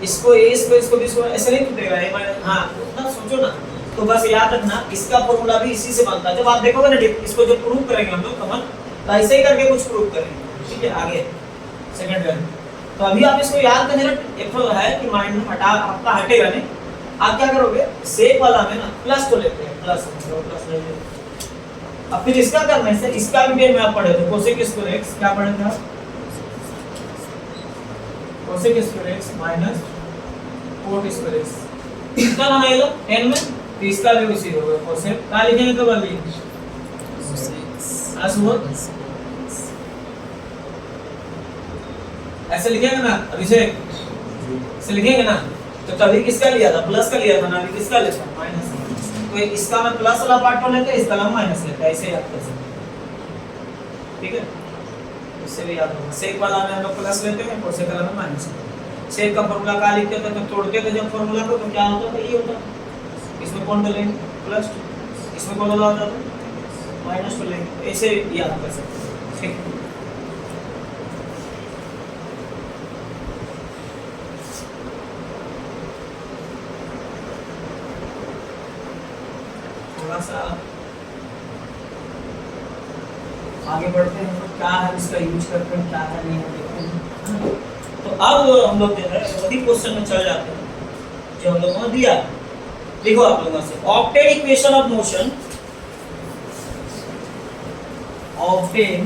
इसको a स्क्वायर इसको b स्क्वायर ऐसे नहीं टूटेगा, a माइनस, हाँ उतना सोचो ना, तो बस याद रखना इसका फॉर्मूला भी इसी से बनता है, जब आप देखोगे ना इसको जब प्रूव करेंगे हम लोग कमन, तो ऐसे ही करके कुछ प्रूव करेंगे, ठीक है, आगे सेकंड टर्म। तो अभी आप इसको याद करने का एक तो है कि माइंड हटा आपका हटेगा नहीं, आप क्या करोगे सेक वाला में ना प्लस तो लेते हैं, प्लस ले लेते, अब फिर इसका करने से इसका भी में आप पढ़े थे कोसेक स्क्वायर x, क्या पढ़े थे आप, cosec square x minus cot square x, इसका नाम है लो n में, तो इसका भी उसी होगा कोसेक, क्या लिखेंगे तो वाली ऐसे लिखेंगे ना, अभिषेक से लिखेंगे ना, तो कभी किसका लिया था, प्लस का लिया था ना, अभी किसका लेता है माइनस, तो इसका मैं प्लस वाला पार्ट तो लेते हैं, इसका मैं माइनस लेता है, ऐसे याद कर सकते हैं, ठीक है, इससे भी याद होगा, सेक वाला में हम लोग प्लस लेते हैं, कोसेक वाला में माइनस लेते हैं, सेक का फॉर्मूला क्या लिखते थे, तो तोड़ते थे जब फॉर्मूला को, तो क्या होता था, ये होता, इसमें कौन तो लेंगे प्लस 2, इसमें कौन होता था माइनस 2 लेंगे, ऐसे याद कर सकते हैं, ठीक है। थोड़ा सा आगे बढ़ते हैं, तो क्या है इसका यूज करते हैं, क्या है नहीं देखते हैं, तो अब हम लोग जो है वही क्वेश्चन में चल जाते हैं जो हम लोगों ने दिया, देखो आप लोगों से obtain equation of motion, obtain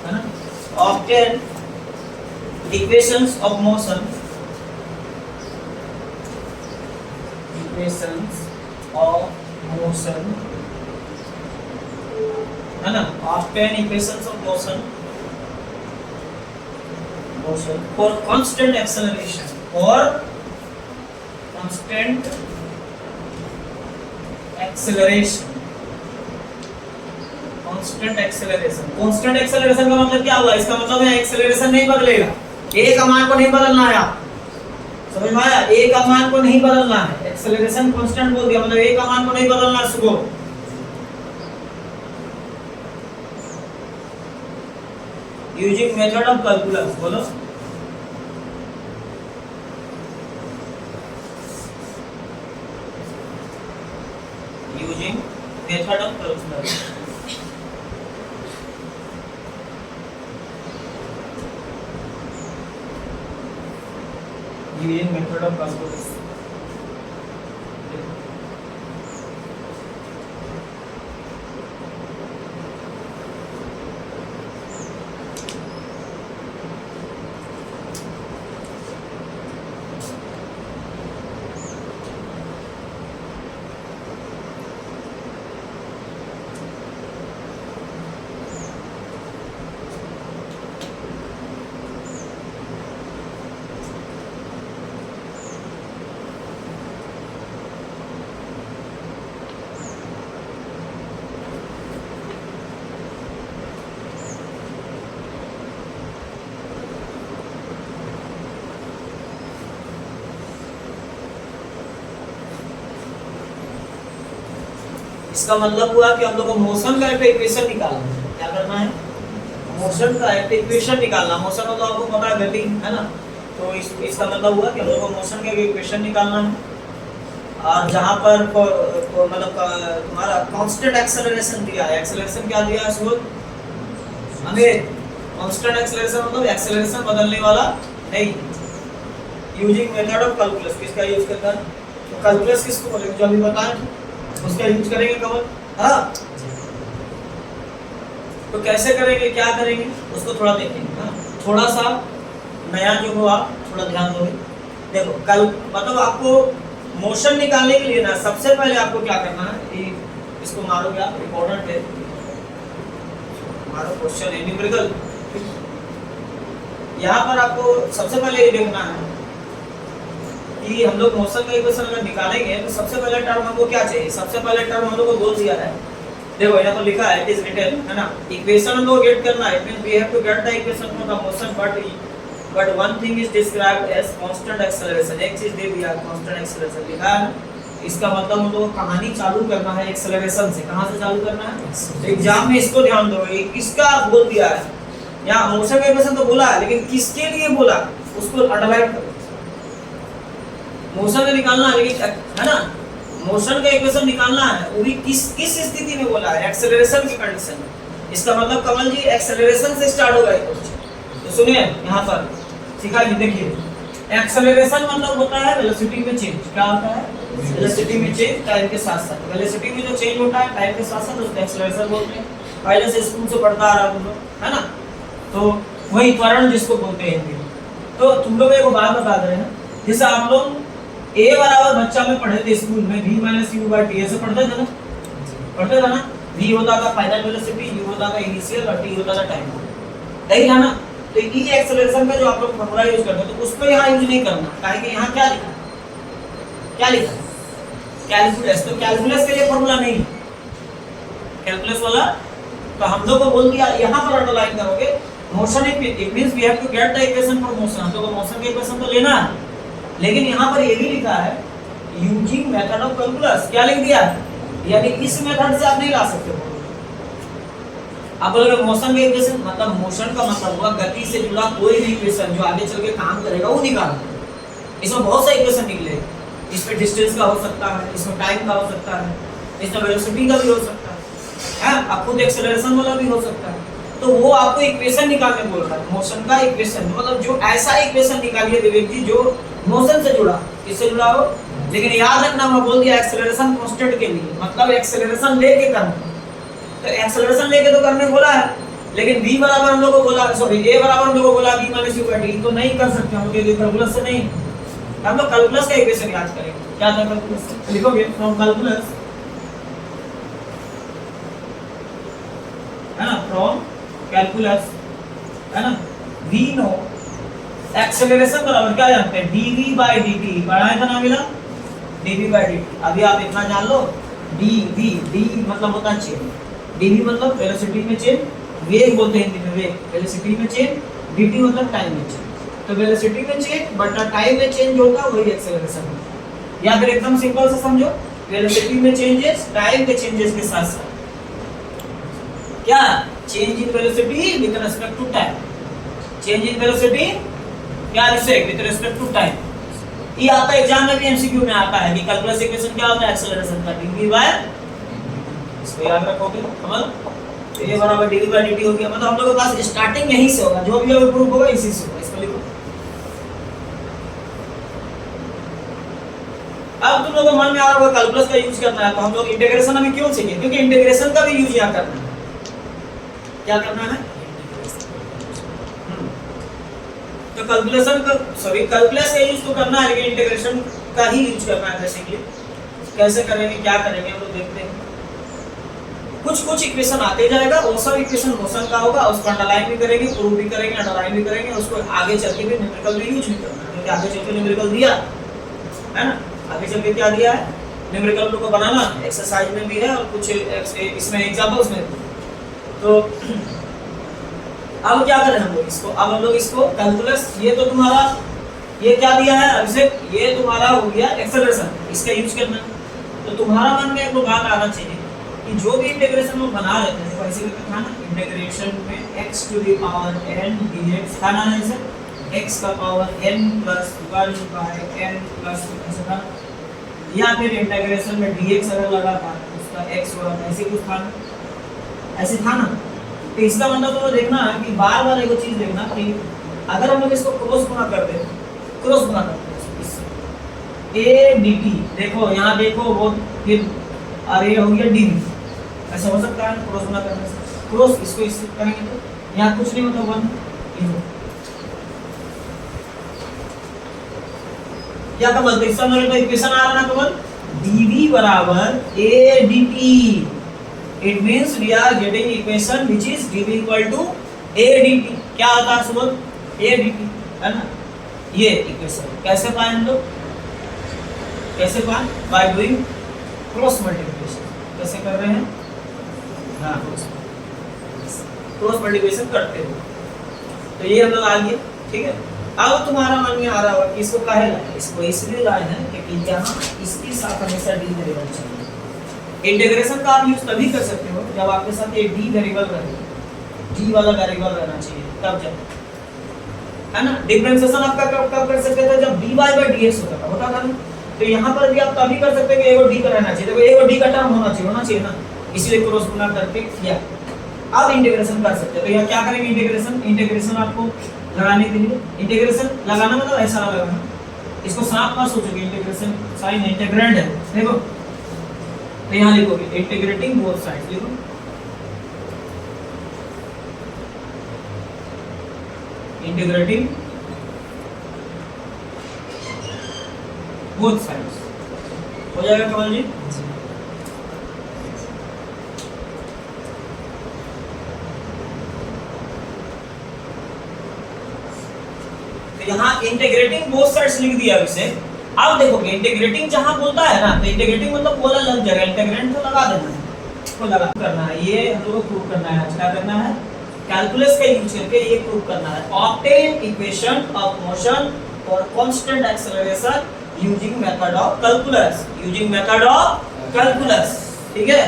है ना, obtain equations of motion, equations of motion है ना, obtain equations of motion, motion for constant acceleration, for constant acceleration, constant acceleration, constant acceleration का मतलब क्या हुआ, इसका मतलब है एक्सेलरेशन नहीं बदलेगा, a का मान को नहीं बदलना है, आप समझ में आया, a का मान को नहीं बदलना है, एक्सेलरेशन कांस्टेंट बोल दिया मतलब a का मान को नहीं बदलना है, सुबह यूजिंग मेथड ऑफ कैलकुलस, बोलो using method of calculus, using method of calculus, इसका मतलब हुआ कि हम लोग को मोशन का एक इक्वेशन निकालना है। क्या करना है? मोशन का एक इक्वेशन निकालना। मोशन मतलब आपको पता है गति, है ना? तो इसका मतलब हुआ कि हम लोग को मोशन का एक इक्वेशन निकालना है, और जहाँ पर मतलब तुम्हारा कांस्टेंट एक्सेलरेशन दिया है। एक्सेलरेशन क्या दिया है इसको? हमें कांस्टेंट एक्सेलरेशन मतलब एक्सेलरेशन बदलने वाला नहीं। यूजिंग मेथड ऑफ कैलकुलस, किसका यूज करना है? तो कैलकुलस किसको बोलेंगे? जो अभी बताएं उसका यूज करेंगे कमल। हाँ, तो कैसे करेंगे, क्या करेंगे उसको थोड़ा देखेंगे। हाँ, थोड़ा सा नया जो हो आप थोड़ा ध्यान दोगे। देखो कल मतलब आपको मोशन निकालने के लिए ना सबसे पहले आपको क्या करना है, इसको मारो, क्या इम्पोर्टेंट है, मारो क्वेश्चन है न्यूमेरिकल। यहाँ पर आपको सबसे पहले ये देखना है कि हम लोग मोशन का इक्वेशन अगर निकालेंगे तो सबसे पहले टर्म हमको क्या चाहिए? सबसे पहले टर्म हम लोग को बोल दिया है, देखो यहाँ पर लिखा है, इट इज रिटन, है ना? इक्वेशन हम लोग गेट करना है, it means we have to get the equation for the motion, but one thing is described as constant acceleration. एक चीज दे दिया कांस्टेंट एक्सेलरेशन लिखा है, इसका मतलब हम लोग को कहानी चालू करना है एक्सेलरेशन से। कहां से चालू करना है? तो एग्जाम में इसको ध्यान दो, ये किसका बोल दिया है? यहाँ मोशन का इक्वेशन तो बोला है, लेकिन किसके लिए बोला उसको अंडरलाइन करो। मोशन का निकालना है, लेकिन है ना, मोशन का इक्वेशन निकालना है, वो भी किस स्थिति में बोला है? एक्सेलरेशन की कंडीशन में। इसका मतलब कमल जी एक्सेलरेशन से स्टार्ट होगा ये क्वेश्चन। तो सुनिए यहाँ पर सिखाइए, देखिए एक्सेलरेशन मतलब होता है वेलोसिटी में चेंज। क्या होता है? वेलोसिटी में चेंज टाइम के साथ साथ। वेलोसिटी में जो चेंज होता है टाइम के साथ साथ उसको एक्सेलरेशन बोलते हैं। पहले से स्कूल से पढ़ता आ रहा तुम लोग, है ना? तो वही त्वरण जिसको बोलते हैं हिंदी में। तो तुम लोग एक बात बता दे रहे हैं, जैसे आप लोग a बराबर बच्चा में पढ़े थे स्कूल में v minus u by t ऐसे पढ़ते थे ना? पढ़ते थे ना? v होता था फाइनल वेलोसिटी, u होता था इनिशियल और t होता था टाइम। सही है ना? तो ये एक्सेलरेशन का जो आप लोग फॉर्मूला यूज करते हैं तो उसको यहाँ यूज नहीं करना, काहे कि यहाँ क्या लिखा है? क्या लिखा है? कैलकुलस। तो कैलकुलस के लिए फॉर्मूला नहीं है कैलकुलस वाला, तो हम लोग को बोल दिया यहाँ पर अंडरलाइन करोगे motion it means we have to get the equation for motion. हम लोग को मोशन का इक्वेशन तो लेना है, लेकिन यहाँ पर ये भी लिखा है यूजिंग मेथड ऑफ कैलकुलस। क्या लिख दिया? यानी इस मेथड से आप नहीं ला सकते। आप बोलोगे मोशन का इक्वेशन मतलब मोशन का मतलब हुआ गति से जुड़ा कोई भी इक्वेशन जो आगे चल के काम करेगा वो निकालना। इसमें बहुत सारे इक्वेशन निकले, इसमें डिस्टेंस का हो सकता है, इसमें टाइम का हो सकता है, इसमें वेलोसिटी का भी हो सकता है, आप खुद एक्सेलरेशन वाला भी हो सकता है। तो वो आपको इक्वेशन निकालने बोल रहा है, मोशन का इक्वेशन। मतलब जो ऐसा इक्वेशन निकालिए विवेक जी जो मोशन से जुड़ा, किससे जुड़ा हो, लेकिन याद रखना मैं बोल दिया एक्सेलरेशन कांस्टेंट के लिए, मतलब एक्सेलरेशन लेके करना। तो एक्सेलरेशन लेके तो करने बोला है, लेकिन v बराबर हम लोग को बोला, सॉरी a बराबर हम लोग को बोला v minus u by t, तो नहीं कर सकते हम लोग ये कैलकुलस से नहीं। हम लोग कैलकुलस का इक्वेशन याद करेंगे। क्या था कैलकुलस? लिखोगे फ्रॉम कैलकुलस, है ना, फ्रॉम कैलकुलस, है ना, v नो एक्सेलरेशन बराबर क्या जानते हैं? dv by dt। पढ़ाया था ना मिला, dv बाय dt। अभी आप इतना जान लो, dv, d मतलब होता है चेंज, dv मतलब वेलोसिटी में चेंज, वेग बोलते हैं हिंदी में वेग, वेलोसिटी में चेंज, dt मतलब टाइम में चेंज। तो वेलोसिटी में चेंज बटा टाइम में चेंज होगा वही एक्सेलरेशन होगा। या फिर एकदम सिंपल से समझो, वेलोसिटी में चेंजेस टाइम के चेंजेस के साथ साथ क्या change in velocity with respect to time. Change in velocity क्या respect with respect to time. ये आता है एग्जाम में भी, एमसीक्यू में आता है कि कैलकुलस इक्वेशन क्या होता है? एक्सेलरेशन का dv बाय, इसको याद रखोगे कमल, a बराबर dv बाय dt हो गया। मतलब हम लोग के पास स्टार्टिंग यहीं से होगा, जो भी अभी प्रूफ होगा इसी से होगा। इसको लिखो। अब तुम लोगों को मन में आ रहा होगा कैलकुलस का यूज करना है, तो हम लोग इंटीग्रेशन हमें क्यों चाहिए? क्योंकि इंटीग्रेशन का भी यूज यहाँ करना है। क्या करना है? तो कैलकुलेशन का, सॉरी कैलकुलस का यूज तो करना है, लेकिन इंटीग्रेशन का ही यूज करना है बेसिकली। कैसे करेंगे, क्या करेंगे हम लोग देखते हैं। कुछ इक्वेशन आते जाएगा, वो सब इक्वेशन मोशन का होगा, उसको अंडरलाइन भी करेंगे, प्रूव भी करेंगे, अंडरलाइन भी करेंगे, उसको आगे चल के भी न्यूमेरिकल में यूज भी करना है। क्योंकि आगे चल के न्यूमेरिकल दिया है ना, आगे चल के क्या दिया है? न्यूमेरिकल लोग को बनाना एक्सरसाइज में भी है और कुछ इसमें एग्जाम्पल्स में। तो अब क्या करें हम लोग इसको, अब हम लोग इसको कैलकुलस, ये तो तुम्हारा ये क्या दिया है अभिषेक, ये तुम्हारा हो गया एक्सेलरेशन, इसका यूज करना। तो तुम्हारा मन में एक बात आना चाहिए कि जो भी इंटीग्रेशन हम बना रहे थे वैसे करके था ना, इंटीग्रेशन में x to the power n dx था ना, ऐसे x का power n plus 1 by n plus ऐसा था, या फिर इंटीग्रेशन में dx अगर लगा था उसका x होगा, ऐसे कुछ था ना, ऐसे था ना। तो इसका मतलब तो देखना है कि बार बार एक चीज देखना कि अगर हम लोग इसको क्रॉस गुणा कर दे, क्रॉस गुणा करते हैं इससे a dt, देखो यहाँ देखो वो फिर और ये हो गया डी, ऐसा हो सकता है क्रॉस गुणा करने से, क्रॉस इसको इससे करेंगे तो यहाँ कुछ नहीं होता, 1 क्या का बोलते हैं, इसका मतलब तो इक्वेशन आ रहा ना केवल dv बराबर a dt, it means we are getting equation which is dv equal to a dt, क्या होता है सुबह a dt, है ना। ये इक्वेशन कैसे पाए हम लोग, कैसे पाए, बाय डूइंग क्रॉस मल्टीप्लिकेशन। कैसे कर रहे हैं, हाँ क्रॉस मल्टीप्लिकेशन करते हो, तो ये हम लोग आ गए, ठीक है। अब तुम्हारा मन में आ रहा होगा कि इसको काहे लाए, इसको इसलिए लाए हैं क्योंकि यहाँ इसके साथ हमेशा डी वेरिएबल चाहिए। इंटीग्रेशन का आप यूज तभी कर सकते हो जब आपके साथ ये डी वेरिएबल रहे, डी वाला वेरिएबल रहना चाहिए, तब जब, है ना। डिफरेंशिएशन आपका कब कर सकते थे, जब dy by dx होता था ना। तो यहाँ पर भी आप तभी कर सकते हैं कि एगो डी का रहना चाहिए, देखो एगो डी का टर्म होना चाहिए ना, इसलिए क्रॉस गुणा करके किया। अब इंटीग्रेशन कर सकते हैं, तो यहाँ क्या करेंगे, इंटीग्रेशन आपको लगाने के लिए, इंटीग्रेशन लगाना मतलब ऐसा लगाना, इसको साफ मत सोचोगे, इंटीग्रेशन साइन इंटीग्रेंड है, देखो तो यहाँ लिखोगे इंटीग्रेटिंग बोथ साइड्स, लिखो इंटीग्रेटिंग बोथ साइड्स, हो जाएगा कमल जी। तो यहाँ इंटीग्रेटिंग बोथ साइड्स लिख दिया इसे। अब देखोगे इंटीग्रेटिंग जहां बोलता है ना, तो इंटीग्रेटिंग मतलब बोला लग जाएगा, इंटीग्रेंट तो लगा देना है, इसको लगा करना है, ये हम लोग को प्रूव करना है। क्या करना है, कैलकुलस का यूज करके ये प्रूव करना है, obtain equation of motion for constant acceleration using method of calculus, using method of calculus, ठीक है।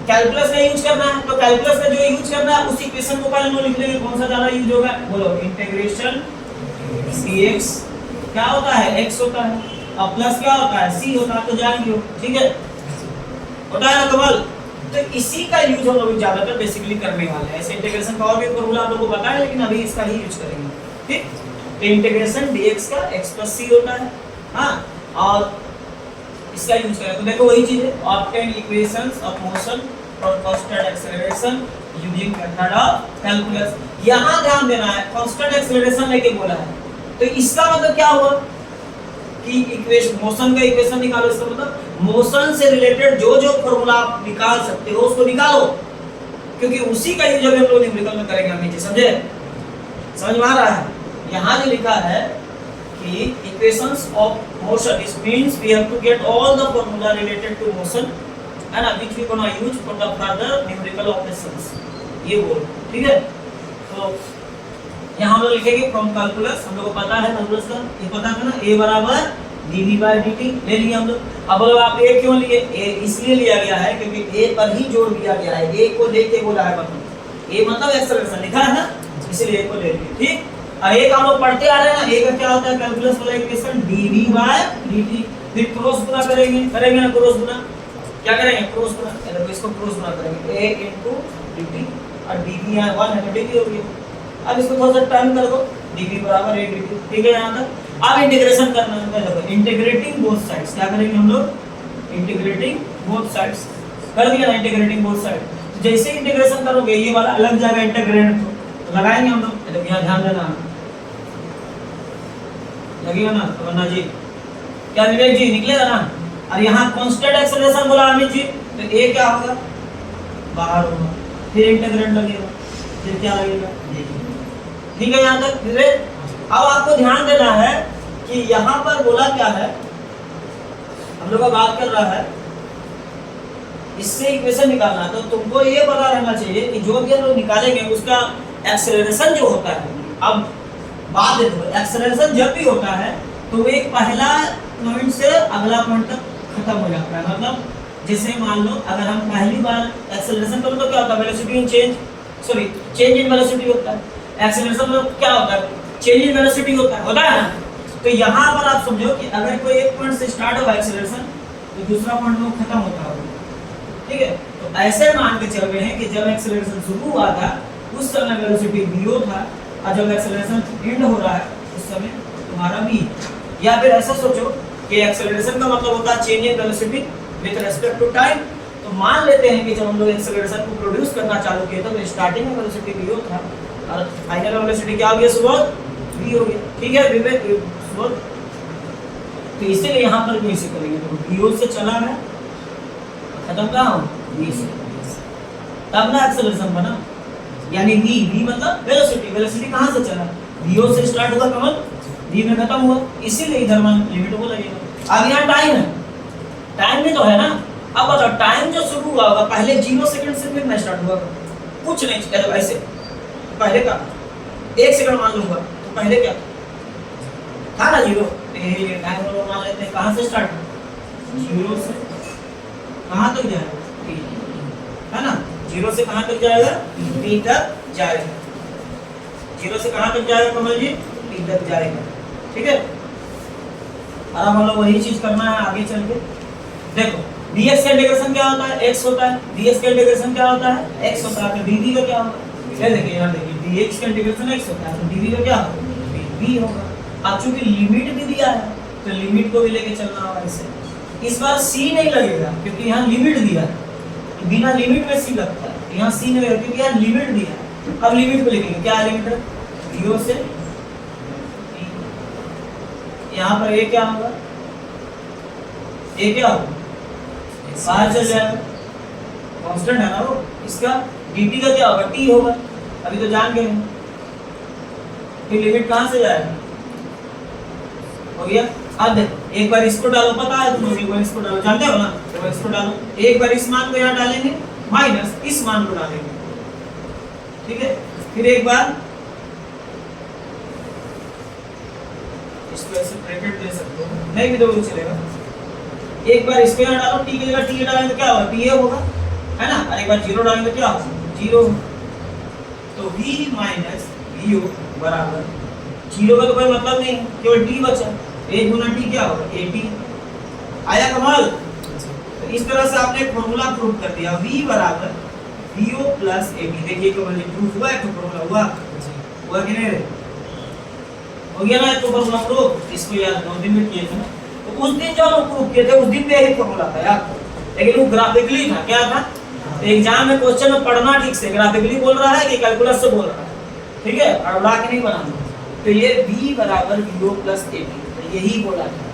कैलकुलस का यूज करना है, तो कैलकुलस का जो यूज करना है उस इक्वेशन को पहले नो लिख लेंगे, कौन सा ज्यादा यूज होगा, बोलो इंटीग्रेशन cx क्या होता है, x होता है, और प्लस क्या होता है, c होता है, तो जान लो, ठीक है, होता है ना कमल। तो इसी का यूज हम लोग ज्यादातर बेसिकली करने वाले हैं। ऐसे इंटीग्रेशन का और भी फॉर्मूला आप लोगों को पता है, लेकिन अभी इसका ही यूज करेंगे, ठीक। तो इंटीग्रेशन dx का x + c होता है, हाँ, और इसका यूज करें तो देखो वही चीज है, obtain equations of motion for constant acceleration using method of calculus. यहां ध्यान देना है, कांस्टेंट एक्सेलरेशन लेके बोला है, तो इसका मतलब क्या हुआ कि इक्वेशन, मोशन का इक्वेशन निकालो, इसका मतलब मोशन से रिलेटेड जो जो फार्मूला आप निकाल सकते हो उसको निकालो, क्योंकि उसी का यूज हम लोग न्यूमेरिकल में करेंगे हमें, समझे, समझ में आ रहा है। यहां जो लिखा है कि equations of motion, it means we have to get all the formula related to motion and which we gonna use for the further numerical operations, ये बोल, ठीक है। तो यहाँ हम लोग लिखेंगे फ्रॉम कैलकुलस, हम लोग को पता है कैलकुलस का, ये पता है ना, a बराबर dv by dt ले लिए हम लोग। अब आप a क्यों लिए, a इसलिए लिया गया है क्योंकि a पर ही जोड़ दिया गया है, a को लेके बोला है, मतलब a मतलब एक्सेलरेशन लिखा है ना, इसलिए a को ले लिए, ठीक। एक हम लोग पढ़ते आ रहे हैं ना, एक का क्या होता है कैलकुलस वाला इक्वेशन dv by dt, फिर क्रॉस गुणा करेंगे ना, क्रॉस गुणा क्या करेंगे, क्रॉस गुणा, मतलब इसको क्रॉस गुणा करेंगे, a dt और dv यहाँ 1 है तो dv हो गया। अब इसको थोड़ा सा टर्न कर दो, dv बराबर a dt, ठीक है। यहाँ तक अब इंटीग्रेशन करना है, देखो इंटीग्रेटिंग बोथ साइड्स, क्या करेंगे हम लोग, इंटीग्रेटिंग बोथ साइड्स कर दिया ना, इंटीग्रेटिंग बोथ साइड। जैसे इंटीग्रेशन करोगे ये वाला अलग जाएगा इंटीग्रेंड, तो लगाएंगे हम लोग, तो यहाँ ध्यान देना लगेगा ना, तो वरना जी क्या विवेक जी निकलेगा ना। और यहाँ कांस्टेंट एक्सेलरेशन बोला अमित जी, तो a क्या होगा, बाहर होगा, फिर इंटीग्रेंड लगेगा, फिर क्या लगेगा, ठीक है यहाँ तक विवेक। अब आपको ध्यान देना है कि यहाँ पर बोला क्या है, हम लोग का बात कर रहा है, इससे इक्वेशन निकालना है, तो तुमको ये पता रहना चाहिए कि जो भी हम लोग निकालेंगे उसका एक्सेलरेशन जो होता है, अब बात देखो, एक्सेलरेशन जब भी होता है तो वो एक पहला पॉइंट से अगला पॉइंट तक खत्म हो जाता है। मतलब जैसे मान लो अगर हम पहली बार एक्सेलरेशन करो तो क्या होता है, velocity in change, sorry change in velocity होता है। एक्सेलरेशन में क्या होता है, चेंज इन वेलोसिटी होता है ना। तो यहाँ पर आप समझो कि अगर कोई एक पॉइंट से स्टार्ट होगा एक्सेलरेशन तो दूसरा पॉइंट में खत्म होता होगा, ठीक है। तो ऐसे मान के चल रहे हैं कि जब एक्सेलरेशन शुरू हुआ था उस समय वेलोसिटी v था, और जब एक्सेलरेशन एंड हो रहा है उस समय तुम्हारा v। या फिर ऐसा सोचो कि एक्सेलरेशन का मतलब होता है change in velocity with respect to time. तो मान लेते हैं कि जब हम लोग एक्सेलरेशन को प्रोड्यूस करना चालू किए तो स्टार्टिंग में वेलोसिटी v था और फाइनल वेलोसिटी क्या हो गया, सुबोध v हो गया, ठीक है विवेक सुबोध। तो इसीलिए यहाँ पर भी इसे करेंगे, तो v से चला है खत्म कहाँ हो v से, तब ना एक्सेलरेशन बना। यानी v मतलब वेलोसिटी, वेलोसिटी कहाँ से चला, v से स्टार्ट हुआ कमल, v में खत्म हुआ, इसीलिए इधर मान लिमिट को लगेगा। अब यहाँ टाइम है, टाइम में तो है ना। अब बताओ टाइम जो शुरू हुआ होगा पहले 0 सेकंड से फिर मैं स्टार्ट हुआ, कुछ नहीं चलो ऐसे पहले का 1 सेकंड मान लूंगा तो पहले क्या था ना 0, टाइम वाला मान लेते हैं। कहाँ से स्टार्ट, 0 से कहाँ तक जाएगा, है ना। 0 से कहाँ तक जाएगा, t तक जाएगा। 0 से कहाँ तक जाएगा कमल जी, t तक जाएगा, ठीक है। और हम लोग वही चीज करना है आगे चल के। देखो dx का इंटीग्रेशन क्या होता है, x होता है। dx का इंटीग्रेशन क्या होता है, x होता है। तो dv का क्या होगा, ये देखिए यहाँ देखिए dx का इंटीग्रेशन x होता है तो dv का क्या होगा, v होगा। अब चूंकि लिमिट भी दिया है तो लिमिट को भी लेके चलना होगा इसे। इस बार c नहीं लगेगा क्योंकि यहाँ लिमिट दिया है, बिना लिमिट में c लगता है, यहाँ c नहीं लगेगा क्योंकि यहाँ लिमिट दिया है। अब लिमिट को लिखेंगे, क्या लिमिट है, 0 से यहाँ पर a क्या होगा, a क्या होगा बाहर चल जाएगा, कांस्टेंट है ना वो। इसका dt का क्या होगा, t होगा, अभी तो जान गए। फिर लिमिट कहाँ से जाएगा, हो गया। अब देखो एक बार इसको डालो, पता है तुम लोग, एक बार इसको डालो, जानते हो ना, तो इसको डालो, एक बार इस मान को यहाँ डालेंगे माइनस इस मान को डालेंगे, ठीक है। फिर एक बार इसको ऐसे ब्रैकेट दे सकते हो, नहीं भी तो चलेगा। एक बार इसको यहाँ डालो, t की जगह t डालेंगे तो क्या होगा, ta होगा, है ना। और एक बार 0 डालेंगे तो क्या होगा, 0। तो v माइनस vo बराबर 0 का तो कोई मतलब नहीं, केवल t बचा, 1 गुना t क्या होगा, at। आया कमाल। तो इस तरह से आपने एक फॉर्मूला प्रूव कर दिया, v बराबर vo प्लस at। देखिए कमाल प्रूफ हुआ है, तो फॉर्मूला हुआ कि नहीं, हो गया ना। तो फॉर्मूला प्रूफ, इसको याद 2 दिन में किए थे ना, तो उस दिन जो हम प्रूव किए थे उस दिन पे यही फॉर्मूला था यार, लेकिन वो ग्राफिकली था, क्या था। तो एग्जाम में क्वेश्चन में पढ़ना ठीक से, ग्राफिकली बोल रहा है कि कैलकुलस से बोल रहा है, ठीक है, और उड़ा के नहीं बनाना। तो ये v बराबर vo प्लस at, तो यही बोला था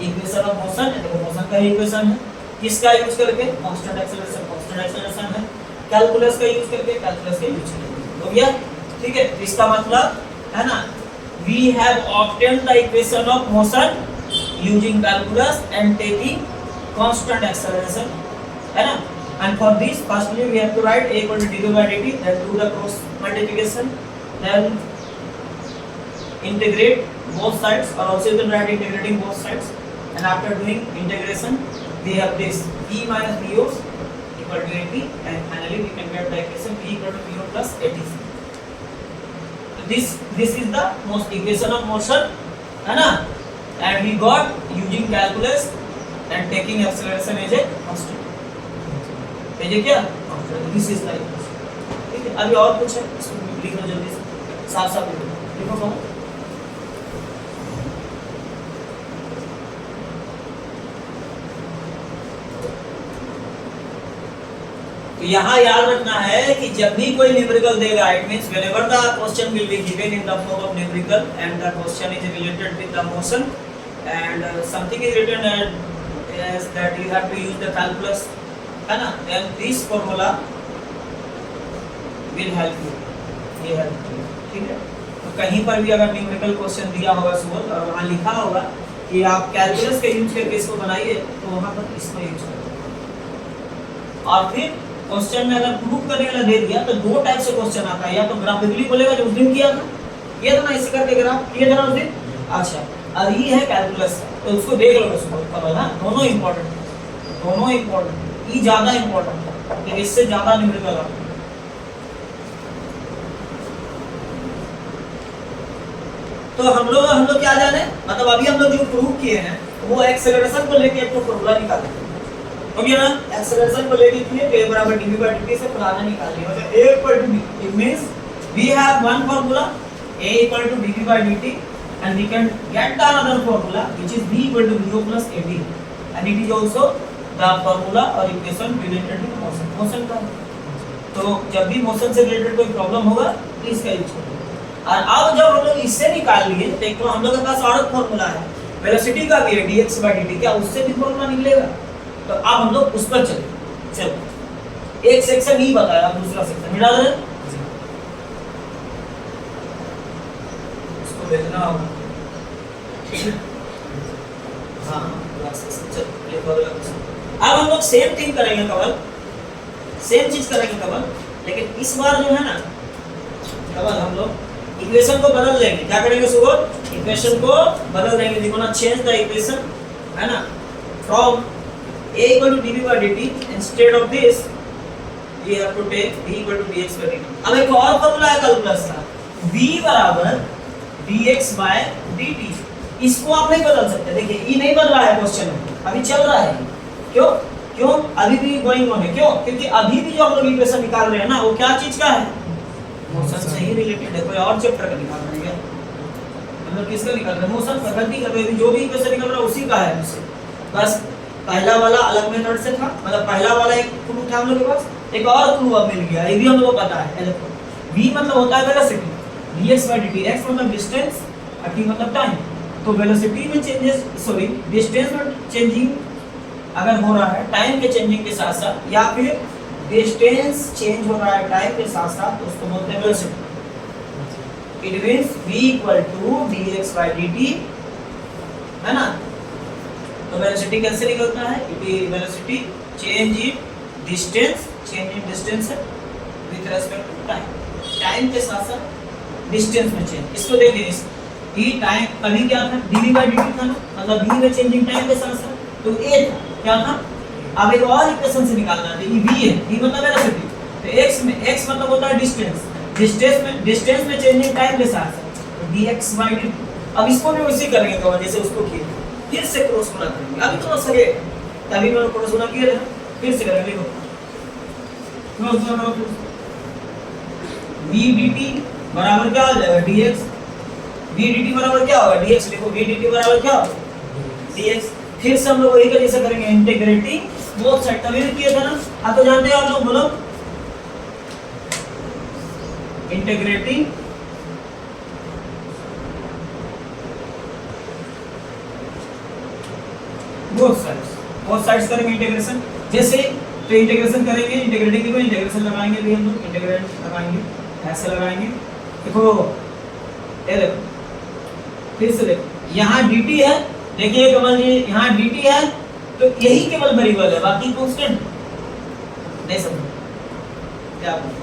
इक्वेशन ऑफ मोशन है। देखो मोशन का इक्वेशन है, किसका यूज करके, कांस्टेंट एक्सेलरेशन है, कैलकुलस का यूज करके, कैलकुलस का यूज करके, हो गया, ठीक है। इसका मतलब है ना, we have obtained the equation of motion using calculus and taking constant acceleration, है ना। And for this firstly we have to write a equal to dv by dt, then do the cross multiplication, then integrate both sides, or also you can write integrating both sides, and after doing integration we have this e minus vo equal to at, and finally we can get the equation v equal to vo plus at। This is the most equation of motion, है ना, and we got using calculus and taking acceleration as a constant, है क्या, this is the equation, ठीक है। अभी और कुछ है, इसको लिखो जल्दी से, साफ साफ लिखो कहो। तो यहाँ याद रखना है कि जब भी कोई न्यूमेरिकल देगा, it means whenever the question will be given in the form of numerical and the question is related with the motion and something is written as that you have to use the calculus, है ना, then this formula will help you, ये help you, ठीक है। तो कहीं पर भी अगर न्यूमेरिकल क्वेश्चन दिया होगा सुबह और वहाँ लिखा होगा कि आप कैलकुलस का यूज करके इसको बनाइए, तो वहाँ पर इसको यूज करें। और फिर क्वेश्चन में अगर प्रूफ करने वाला दे दिया तो 2 टाइप से क्वेश्चन आता है, या तो ग्राफिकली बोलेगा जो उस दिन किया था, ये था ना इसी करके ग्राफ किए थे ना उस दिन, अच्छा, और ये है कैलकुलस का, तो उसको देख लो उसको कमल, हाँ दोनों इम्पोर्टेंट, दोनों इम्पोर्टेंट, ये ज्यादा इम्पोर्टेंट है लेकिन इससे ज्यादा न्यूमेरिकल है। तो हम लोग क्या जाने, मतलब अभी हम लोग जो प्रूव किए हैं वो एक्सेलरेशन को लेके एक तो फॉर्मूला निकाले, हो गया ना, एक्सेलरेशन को लेके किए a बराबर dv/dt से पुराना निकाल लिया, मतलब a equal to b, it means we have one formula a equal to dv/dt and we can get the another formula which is b equal to v plus ad, and it is also the formula or equation related to motion का। तो जब भी motion से related कोई problem होगा तो इसका use करेंगे। और अब जब हम लोग इससे निकाल लिए तो एक तो हम लोग के पास और फॉर्मूला है वेलोसिटी का भी है dx/dt, क्या उससे भी फॉर्मूला निकलेगा? तो अब हम लोग उस पर चले। चलो एक सेक्शन ही बताया, अब दूसरा सेक्शन मिला दे, उसको भेजना होगा, ठीक है? हाँ चलो ये अगला क्वेश्चन। अब हम लोग सेम थिंग करेंगे कमल, सेम चीज करेंगे कमल, लेकिन इस बार जो है ना कमल हम लोग इक्वेशन को बदल देंगे। क्या करेंगे सुबोध? इक्वेशन को बदल देंगे, देखो ना, चेंज द इक्वेशन, है ना, from a equal to dv/dt instead of this we have to take v equal to dx/dt। अब एक और फॉर्मूला है कैलकुलस का, v बराबर dx/dt, इसको आप नहीं बदल सकते। देखिए ये नहीं बदला है क्वेश्चन में, अभी चल रहा है, क्यों क्यों अभी भी गोइंग ऑन है, क्यों? क्योंकि अभी भी जो हम लोग इक्वेशन निकाल रहे हैं ना वो क्या चीज का है? मोशन से ही रिलेटेड है, कोई और चैप्टर का निकाल रहे हैं, मतलब किसका निकाल रहे हैं? मोशन प्रकृति का, जो भी इक्वेशन निकल रहा है उसी का है मुझसे। बस पहला वाला अलग मेथड से था, मतलब पहला वाला एक क्लू था हम लोग के पास, एक और क्लू अब मिल गया, ये भी हम लोग को पता है। देखो v मतलब होता है वेलोसिटी, dx/dt, x मतलब डिस्टेंस और t मतलब टाइम। तो वेलोसिटी में चेंजेस, सॉरी डिस्टेंस में चेंजिंग अगर हो रहा है टाइम के चेंजिंग के साथ साथ, या फिर डिस्टेंस चेंज हो रहा है टाइम के साथ साथ, तो उसको बोलते हैं velocity. It means v equal to dx/dt, है ना? तो वेलोसिटी कैसे निकलता है? It is velocity change in distance, change in distance with respect to time, time के साथ साथ डिस्टेंस में चेंज। इसको देखिए, ये टाइम अभी क्या था? dv/dt था ना, मतलब v में चेंजिंग टाइम के साथ साथ, तो a था, क्या था? अब एक और इक्वेशन से निकालना है, ये v है, v मतलब वेलोसिटी, तो x में, x मतलब होता है डिस्टेंस, डिस्टेंस में चेंजिंग टाइम के साथ साथ, तो dx/dt। अब इसको भी वैसे करेंगे तो जैसे उसको किए, फिर से क्रॉस गुना करेंगे, अभी तो सके तभी मैंने क्रॉस गुना किया था, फिर से करेंगे, देखो क्रॉस गुना करो, v dt बराबर क्या हो जाएगा? dx, v dt बराबर क्या होगा? dx, देखो v dt बराबर क्या होगा? dx। फिर से हम लोग वही का जैसा करेंगे, इंटीग्रेटिंग बोथ साइड, तभी किया था ना, आप तो जानते हैं आप लोग, बोलो इंटीग्रेटिंग बोथ साइड्स करेंगे इंटीग्रेशन। जैसे तो इंटीग्रेशन करेंगे, इंटीग्रेटिंग को इंटीग्रेशन लगाएंगे, भी हम लोग इंटीग्रेट लगाएंगे, ऐसे लगाएंगे, देखो ये देखो, फिर से देखो, यहाँ dt है, देखिए कमल जी यहाँ dt है, तो यही केवल वेरिएबल है, बाकी कांस्टेंट नहीं समझ क्या बोल।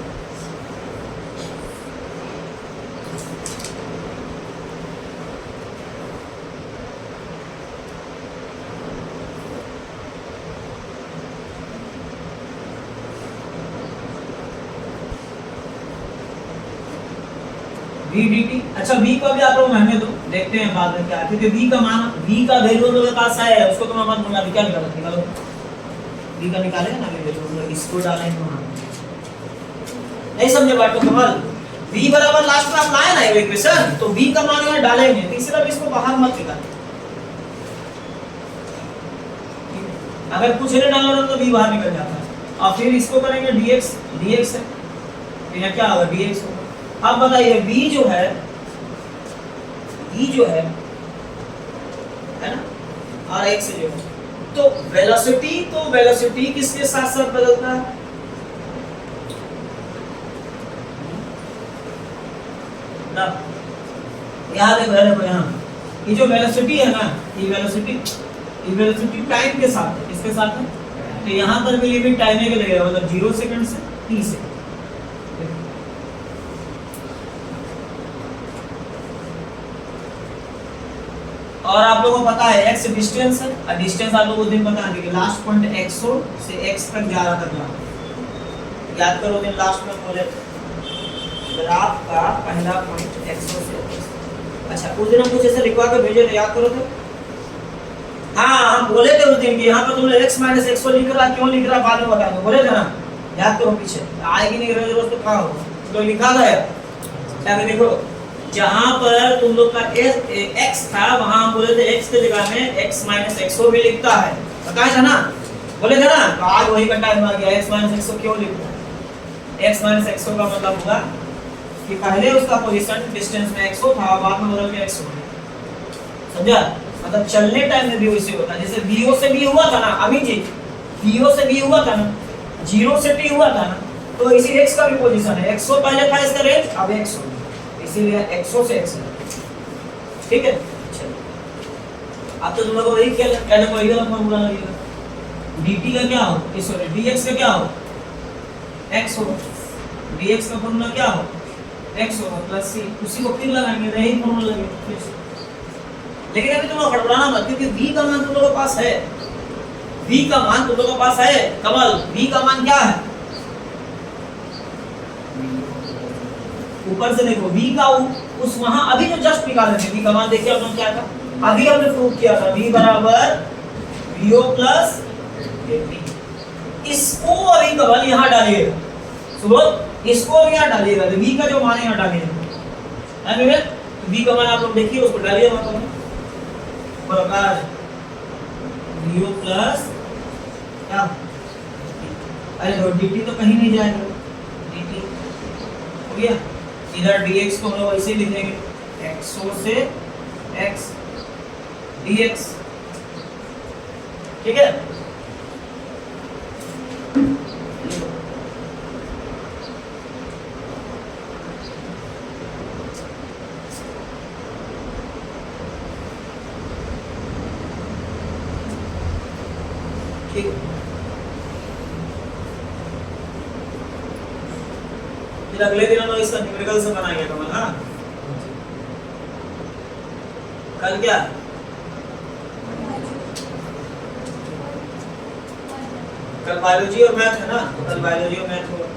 v dt, अच्छा v को भी आप लोग रहने दो, देखते हैं बाद में क्या है, क्योंकि v का मान, v का वैल्यू हम लोग के पास है, उसको तो मैं मत बोलना, क्या निकालो v का निकालेगा ना, वैल्यू इसको डालेंगे वहां, नहीं समझे बात को कमल? v बराबर लास्ट में आप लाए ना ये इक्वेशन, तो v का मान यहां डालेंगे, तीसरा भी इसको बाहर मत निकालें, अगर कुछ नहीं डालना तो v बाहर निकल जाता है। और फिर इसको करेंगे dx, dx है, ये क्या होगा? dx होगा। अब बताइए v जो है ना, और x जो है, तो वेलोसिटी किसके साथ साथ बदलता है? ना यहाँ देखो यहाँ, ये जो वेलोसिटी है ना, ये वेलोसिटी टाइम के साथ है, किसके साथ है? तो यहाँ पर भी लिमिट टाइम के लगेगा, मतलब 0 सेकंड से t सेकंड। और आप लोगों को पता है x डिस्टेंस है, और डिस्टेंस आप लोगों को दिन बता देंगे लास्ट पॉइंट x0 से x तक जा रहा था ग्राफ, याद करो दिन लास्ट में बोले ग्राफ का पहला पॉइंट x0 से x। अच्छा उस दिन हम कुछ ऐसे लिखवा के भेजे थे, याद करो तो। हाँ हम बोले थे उस दिन कि यहाँ पर तुमने x माइनस x लिख रहा, क्यों लिख रहा बाद में बताएंगे, बोले थे ना, याद करो पीछे आएगी नहीं जरूरत तो कहाँ होगा तो लिखा गया। क्या देखो जहाँ पर तुम लोग का x था वहाँ हम बोले थे x के जगह में x माइनस x भी लिखता है, बताया था ना, बोले थे ना। तो आज वही कंटाइम आ गया, x माइनस x क्यों लिखता है। x माइनस x का मतलब होगा कि पहले उसका पोजीशन डिस्टेंस में x था, बाद में बदल के x हो गया, समझा। मतलब चलने टाइम में भी वैसे होता है, जैसे b से b हुआ था ना अमीन जी, b से b हुआ था ना, 0 से t हुआ था ना, तो इसी x का भी पोजीशन है, x पहले था इसका रेंज, अब x हो गया, इसीलिए x से x है, ठीक है। चलो अब तो तुम लोगों को वही खेल कहने को वही फॉर्मूला लगेगा, dt का क्या हो, सॉरी dx का क्या हो, x हो, dx का फॉर्मूला क्या हो, x होगा प्लस c, उसी को फिर लगाएंगे, यही फॉर्मूला लगेगा फिर से। लेकिन अभी तुम लोग हड़बड़ाना मत, क्योंकि v का मान तुम लोगों के पास है, v का मान तुम लोगों के पास है कमल, v का मान क्या है, ऊपर से देखो v का उस वहां अभी जो जस्ट निकाले थे v का मान, देखिए हम क्या था, अभी हमने प्रूव किया था v बराबर vo प्लस dt। इसको अभी कमल यहाँ डालिएगा, सुबह इसको अभी यहाँ डालिएगा, तो v का जो मान है यहाँ डालिएगा, v का मान आप लोग देखिए उसको डालिए वहां पर बराबर vo प्लस क्या, अरे तो dt तो कहीं नहीं जाएगा, dt हो गया। इधर dx को हम लोग ऐसे लिखेंगे x0 से x dx, ठीक है। ठीक है, फिर अगले दिन हम लोग इसका न्यूमेरिकल से बनाएंगे कमल। हाँ कल क्या, कल बायोलॉजी और मैथ है ना, तो कल बायोलॉजी और मैथ होगा।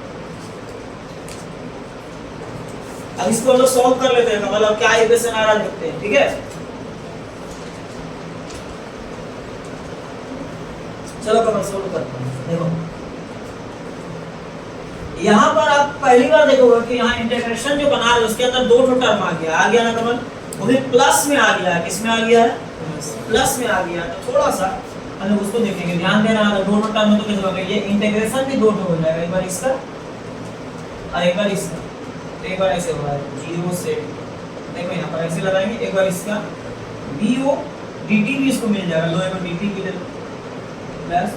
अब इसको हम लोग सॉल्व कर लेते हैं कमल, अब क्या इक्वेशन आ रहा है देखते हैं, ठीक है। चलो कमल सॉल्व करते हैं। देखो यहाँ पर आप पहली बार देखोगे कि यहाँ इंटीग्रेशन जो बना रहे हैं उसके अंदर दो टर्म आ गया ना कमल, वो भी प्लस में आ गया है, किसमें आ गया है, प्लस में आ गया। तो थोड़ा सा हम लोग उसको देखेंगे, ध्यान देना, अगर दोनों टर्म में तो कैसे होगा, ये इंटीग्रेशन भी दो हो जाएगा, एक बार इसका और एक बार इसका, एक बार ऐसे होगा 0 से, देखो यहाँ पर ऐसे लगाएंगे, एक बार इसका vo dt भी इसको मिल जाएगा, लो एक बार dt भी ले लो प्लस,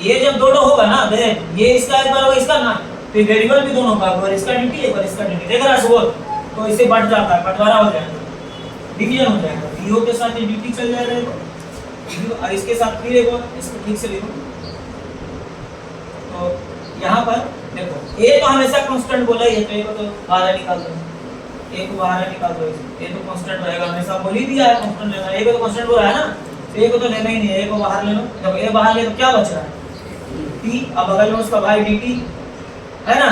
ये जब दोनों होगा ना, देख ये इसका एक बार होगा इसका ना, तो वेरिएबल भी दोनों का, एक बार इसका dt एक बार इसका dt, देख रहा है सुबोध, तो इससे बढ़ जाता है, बंटवारा हो जाएगा, डिवीजन हो जाएगा, vo के साथ ये dt चल जाएगा और इसके साथ फिर एक बार इसको ठीक से लिखो। तो यहाँ पर देखो a तो हमेशा कांस्टेंट बोला है, ये तो बाहर निकाल दो, a को बाहर निकाल दो, ये तो कांस्टेंट रहेगा, हमेशा बोल ही दिया है कांस्टेंट लेना, a को तो कांस्टेंट बोला है ना, तो a को तो लेना ही नहीं है, a को बाहर ले लो। जब a बाहर ले तो क्या बच रहा है, t, अब बगल में उसका भाई dt है ना।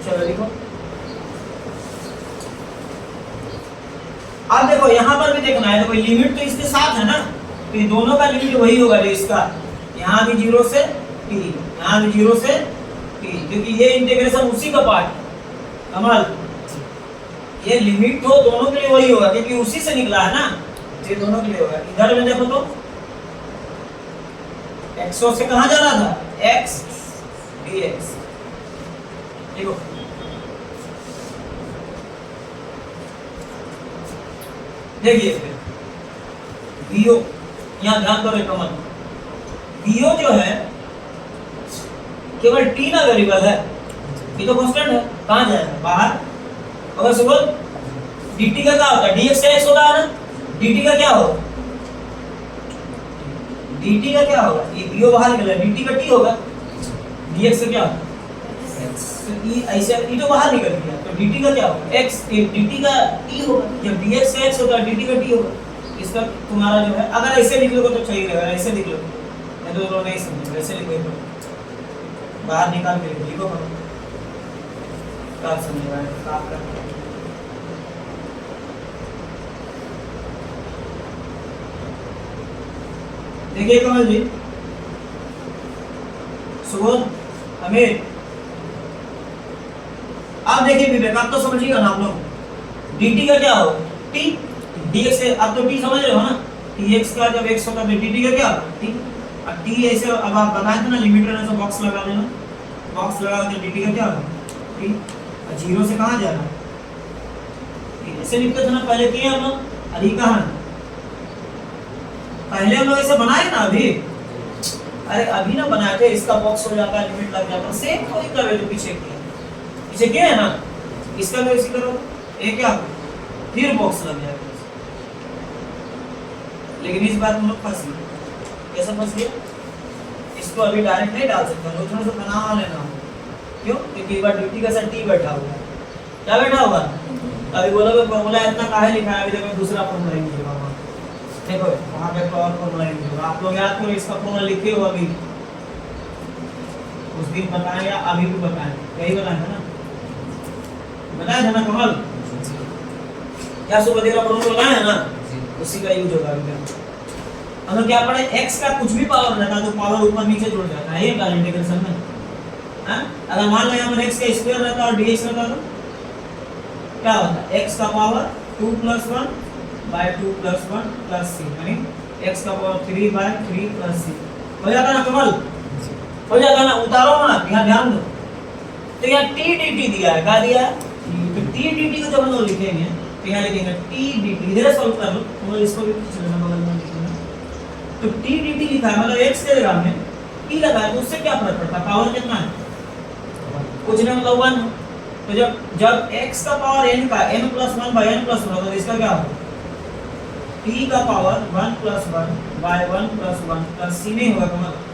चलो लिखो, अब देखो यहाँ पर भी देखना है, देखो लिमिट तो इसके साथ है ना, तो ये दोनों का लिमिट वही होगा जो इसका, यहाँ भी 0 से t, यहाँ भी 0 से t, क्योंकि ये इंटीग्रेशन उसी का पार्ट है कमल, ये लिमिट तो दोनों के लिए वही होगा क्योंकि उसी से निकला है ना, ये दोनों के लिए होगा। इधर में देखो तो x0 से कहाँ जा रहा था, x dx, देखो देखिए vo, यहाँ ध्यान दो कमल, vo जो है केवल t ना वेरिएबल है, ये तो कांस्टेंट है, कहाँ जाएगा बाहर। अगर सुबह dt का क्या होता है, dx से x होता है ना, dt का क्या होगा, dt का क्या होगा, ये vo बाहर निकला, dt का t होगा, dx से क्या होगा e, ऐसे e तो बाहर निकल गया, तो dt का क्या होगा x, dt का t होगा, जब dx से x होता है dt का t होगा, इसका तुम्हारा जो है, अगर ऐसे लिख लोगे तो सही रहेगा, ऐसे लिख लो मैं तो लोग नहीं समझ, ऐसे लिखो तो बाहर निकाल के लिखो क्या समझेगा आपका। देखिए कमल जी, सुबोध, अमित, आप देखिए विवेक, आप तो समझिएगा ना आप लोग dt का क्या हो t, dx से आप तो t समझ रहे हो ना, tx का जब x होता है तो dt का क्या होगा t, अब t ऐसे अब आप बताए थे ना लिमिट रहने से बॉक्स लगा देना, बॉक्स लगा के dt का क्या होगा t, और 0 से कहां जाना t, ऐसे लिखते थे ना पहले, किए हम लोग, अभी कहां पहले हम लोग ऐसे बनाए ना अभी, अरे अभी ना बनाए थे, इसका बॉक्स हो जाता है, लिमिट लग जाता है, सेम तो ही कर रहे जो पीछे क्या है ना, इसका भी इसी करो, ये क्या फिर बॉक्स लग जाएगा। लेकिन इस बार हम लोग फंस गए, कैसे फंस गए, इसको अभी डायरेक्ट नहीं डाल सकते, थोड़ा सा बना लेना, क्यों, क्योंकि एक बार ड्यूटी का सर टी बैठा हुआ है, क्या बैठा हुआ, अभी बोलोगे फॉर्मूला इतना काहे लिखा है, अभी देखो दूसरा फॉर्मूला यूज होगा, देखो वहां पे और फॉर्मूला यूज होगा, आप लोग याद करो इसका फॉर्मूला लिखे हो अभी, उस दिन बताएं या अभी भी बताएं, यही बताएं ना, बताया था ना कमल, क्या सुबह का फॉर्मूला बताया है ना, उसी का यूज होगा अभी। अगर क्या पढ़े, x का कुछ भी पावर रहता है तो पावर ऊपर नीचे जुड़ जाता है, ये का इंटीग्रेशन में, हां, अगर मान लो यहां पर x का स्क्वायर रहता और dx रहता तो क्या होता, x का पावर 2 + 1 by 2 + 1 + c, यानी x का पावर 3 by 3 + c, हो जाता ना कमल, हो जाता ना, उतारो ना, यहां ध्यान दो, तो यहां t dt दिया है, क्या दिया है, तो t dt को जब हम लोग लिखेंगे तो यहां लिखेंगे t dt, इधर सॉल्व कर लो, तो इसको भी खींच लेना बगल में लिखना, तो t dt लिखा है, मतलब x के जगह में t लगा है, तो उससे क्या फर्क पड़ता है, पावर कितना है, कुछ नहीं, मतलब 1, तो जब x का पावर n का n + 1 by n + 1 होगा तो इसका क्या होगा, t का पावर 1 + 1 by 1 + 1 + c नहीं होगा, मतलब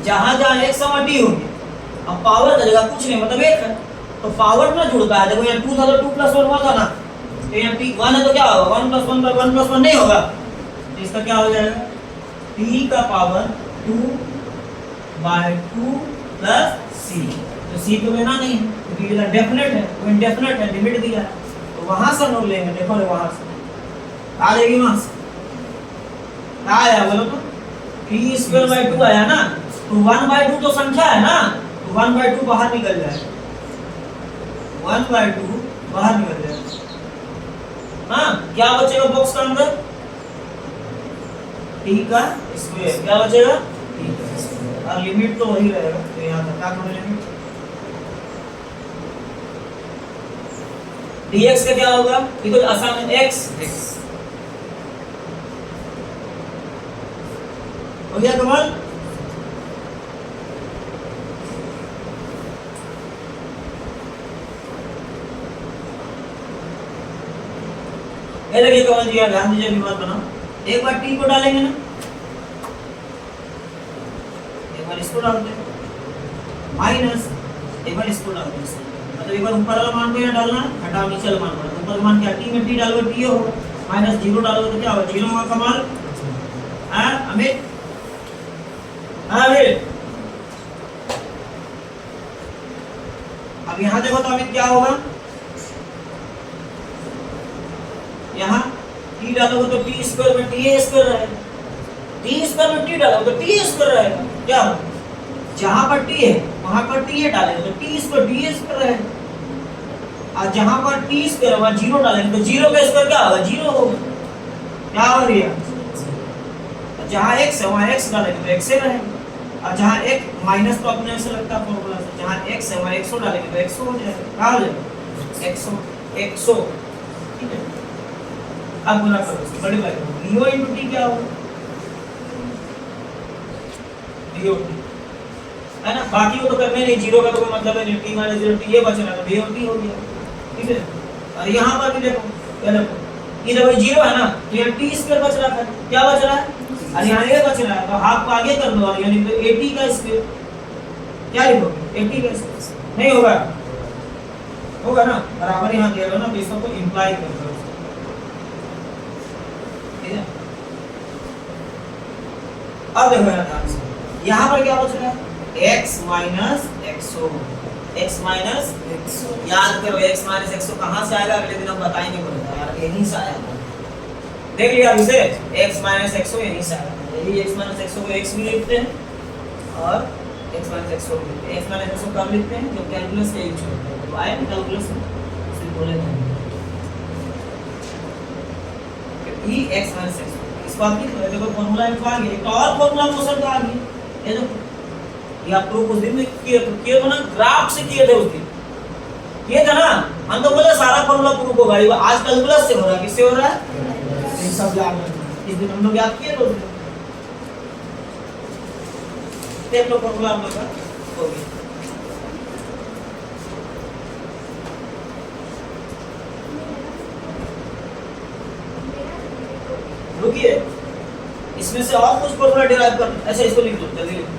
जहां जहां x और t होंगे, अब पावर का जगह कुछ नहीं, मतलब 1 है, तो पावर में जुड़ता है, देखो यहाँ 2 था तो 2 + 1 हुआ था ना, तो यहाँ t 1 है तो क्या होगा, 1 + 1 by 1 + 1 नहीं होगा, तो इसका क्या हो जाएगा, t का पावर 2 by 2 + c, तो c तो लेना नहीं है क्योंकि ये डेफिनेट है, वो इंडेफिनेट है, लिमिट दिया है, तो वहां से हम लोग लेंगे, देखो रे वहां से आ जाएगी, वहां से क्या आया बोलो तो, t² / 2 आया ना, तो 1/2 तो संख्या है ना, तो 1/2 बाहर निकल जाएगा, 1/2 बाहर निकल जाएगा, हाँ, क्या बचेगा बॉक्स का अंदर, t का स्क्वायर, क्या बचेगा t का स्क्वायर, और लिमिट तो वही रहेगा, तो यहाँ तक क्या करोगे लिमिट, dx का क्या होगा, ये तो आसान है, x हो गया कमल, ये देखिए कमल जी, ध्यान दीजिए, बात बनाओ, एक बार t को डालेंगे ना, एक बार इसको डालते हैं, माइनस एक बार इसको डालते हैं, मतलब एक बार ऊपर वाला मान को यहाँ डालना, हटाओ नीचे वाला मान पड़ा, ऊपर मान क्या, t में t डालोगे t होगा, -0 डालोगे तो क्या होगा, 0 होगा कमल, हां अमित, हां अमित, अब यहाँ देखो तो अमित क्या होगा, यहाँ t डालोगे तो t² में ta² रहेगा, t² में t डालोगे तो ta² रहेगा, क्या होगा, जहां पर t है वहां पर ta डालेंगे तो t² da² रहेगा, और जहां पर t² वहां 0 डालेंगे तो 0 का स्क्वायर क्या होगा, 0 होगा, क्या हो रही है, जहां x है वहां x डालेंगे तो x रहेगा, और जहां x माइनस तो अपने से लगता है फॉर्मूला से, जहां x है वहां 100 डालेंगे तो 100 हो जाएगा, क्या हो जाएगा 100, ठीक है, अब गुना करो, मल्टीप्लाई करो, do * t क्या होगा, do t है ना, बाकी वो तो करने नहीं, 0 का तो कोई मतलब नहीं, t - 0 t ये बच रहा है तो do t हो गया, ठीक है, और यहाँ पर भी देखो, ये देखो इधर भाई 0 है ना, तो यहाँ t² बच रहा है, क्या बच रहा है, और यहाँ ये बच रहा है, तो हाफ को आगे कर दो, और यानी तो 80 का स्क्वायर, क्या लिखोगे 80 का स्क्वायर, नहीं होगा, होगा ना, बराबर यहाँ दे रहा हो ना, तो इसको इंप्लाई कर दो, ठीक है। अब देखो यार ध्यान से, यहाँ पर क्या बच रहा है? x माइनस एक्सो, x माइनस एक्सो, याद करो x माइनस एक्सो कहाँ से आएगा अगले दिन हम बताएंगे बोला यार, यहीं से आया था, देख लिया इसे, x माइनस एक्सो यहीं से आया, यही x माइनस एक्सो को x भी लिखते हैं और x माइनस एक्सो को लिखते हैं। x माइनस एक्सो कब लिखते हैं? जब कैलकुलस का यूज करते हैं, तो आए कैलकुलस में सिर्फ बोले थे कि x माइनस एक्सो, इसको आप लिख लो, देखो फॉर्मूला में आ गया, एक और फॉर्मूला मोशन का आ गया, ये देखो ये आप लोग उस दिन में किए तो ना, ग्राफ से किए थे उस दिन, किए थे ना, हम तो बोले सारा फॉर्मूला प्रूफ होगा, ये आज कैलकुलस से हो रहा है, किससे हो रहा है? ये सब याद रखना, इस दिन हम लोग याद किए तो देख लो फॉर्मूला हम लोग का हो गया। रुकिए, इसमें से और कुछ फॉर्मूला डिराइव कर, अच्छा इसको लिख लो जल्दी लिखो,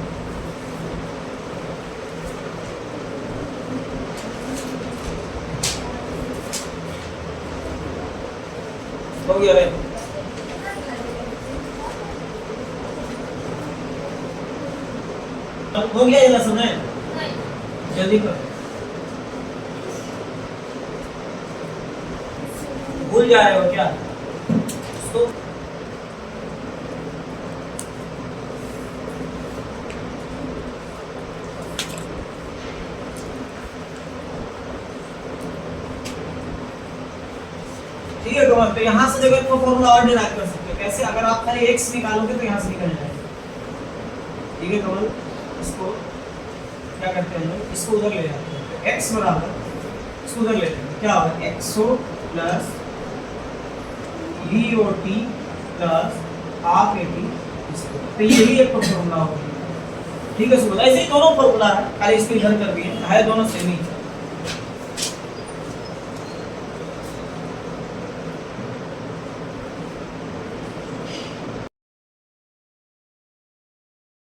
हो गया रे, हो गया ये लेसन है, जल्दी करो, भूल जा रहे हो क्या? तो ठीक है कमल, तो यहाँ से देखो फॉर्मूला और डिराइव कर सकते हो, कैसे? अगर आप खाली x निकालोगे तो यहाँ से निकल जाएगा, ठीक है कमल। इसको क्या करते हैं लोग, इसको उधर ले जाते हैं, तो x बराबर, इसको उधर ले लेते हैं, क्या होगा? xo plus vot plus half at, तो ये भी एक फॉर्मूला होगा, ठीक है। ऐसे ही दोनों फॉर्मूला है, खाली इसको इधर कर दिए, है दोनों सेम ही।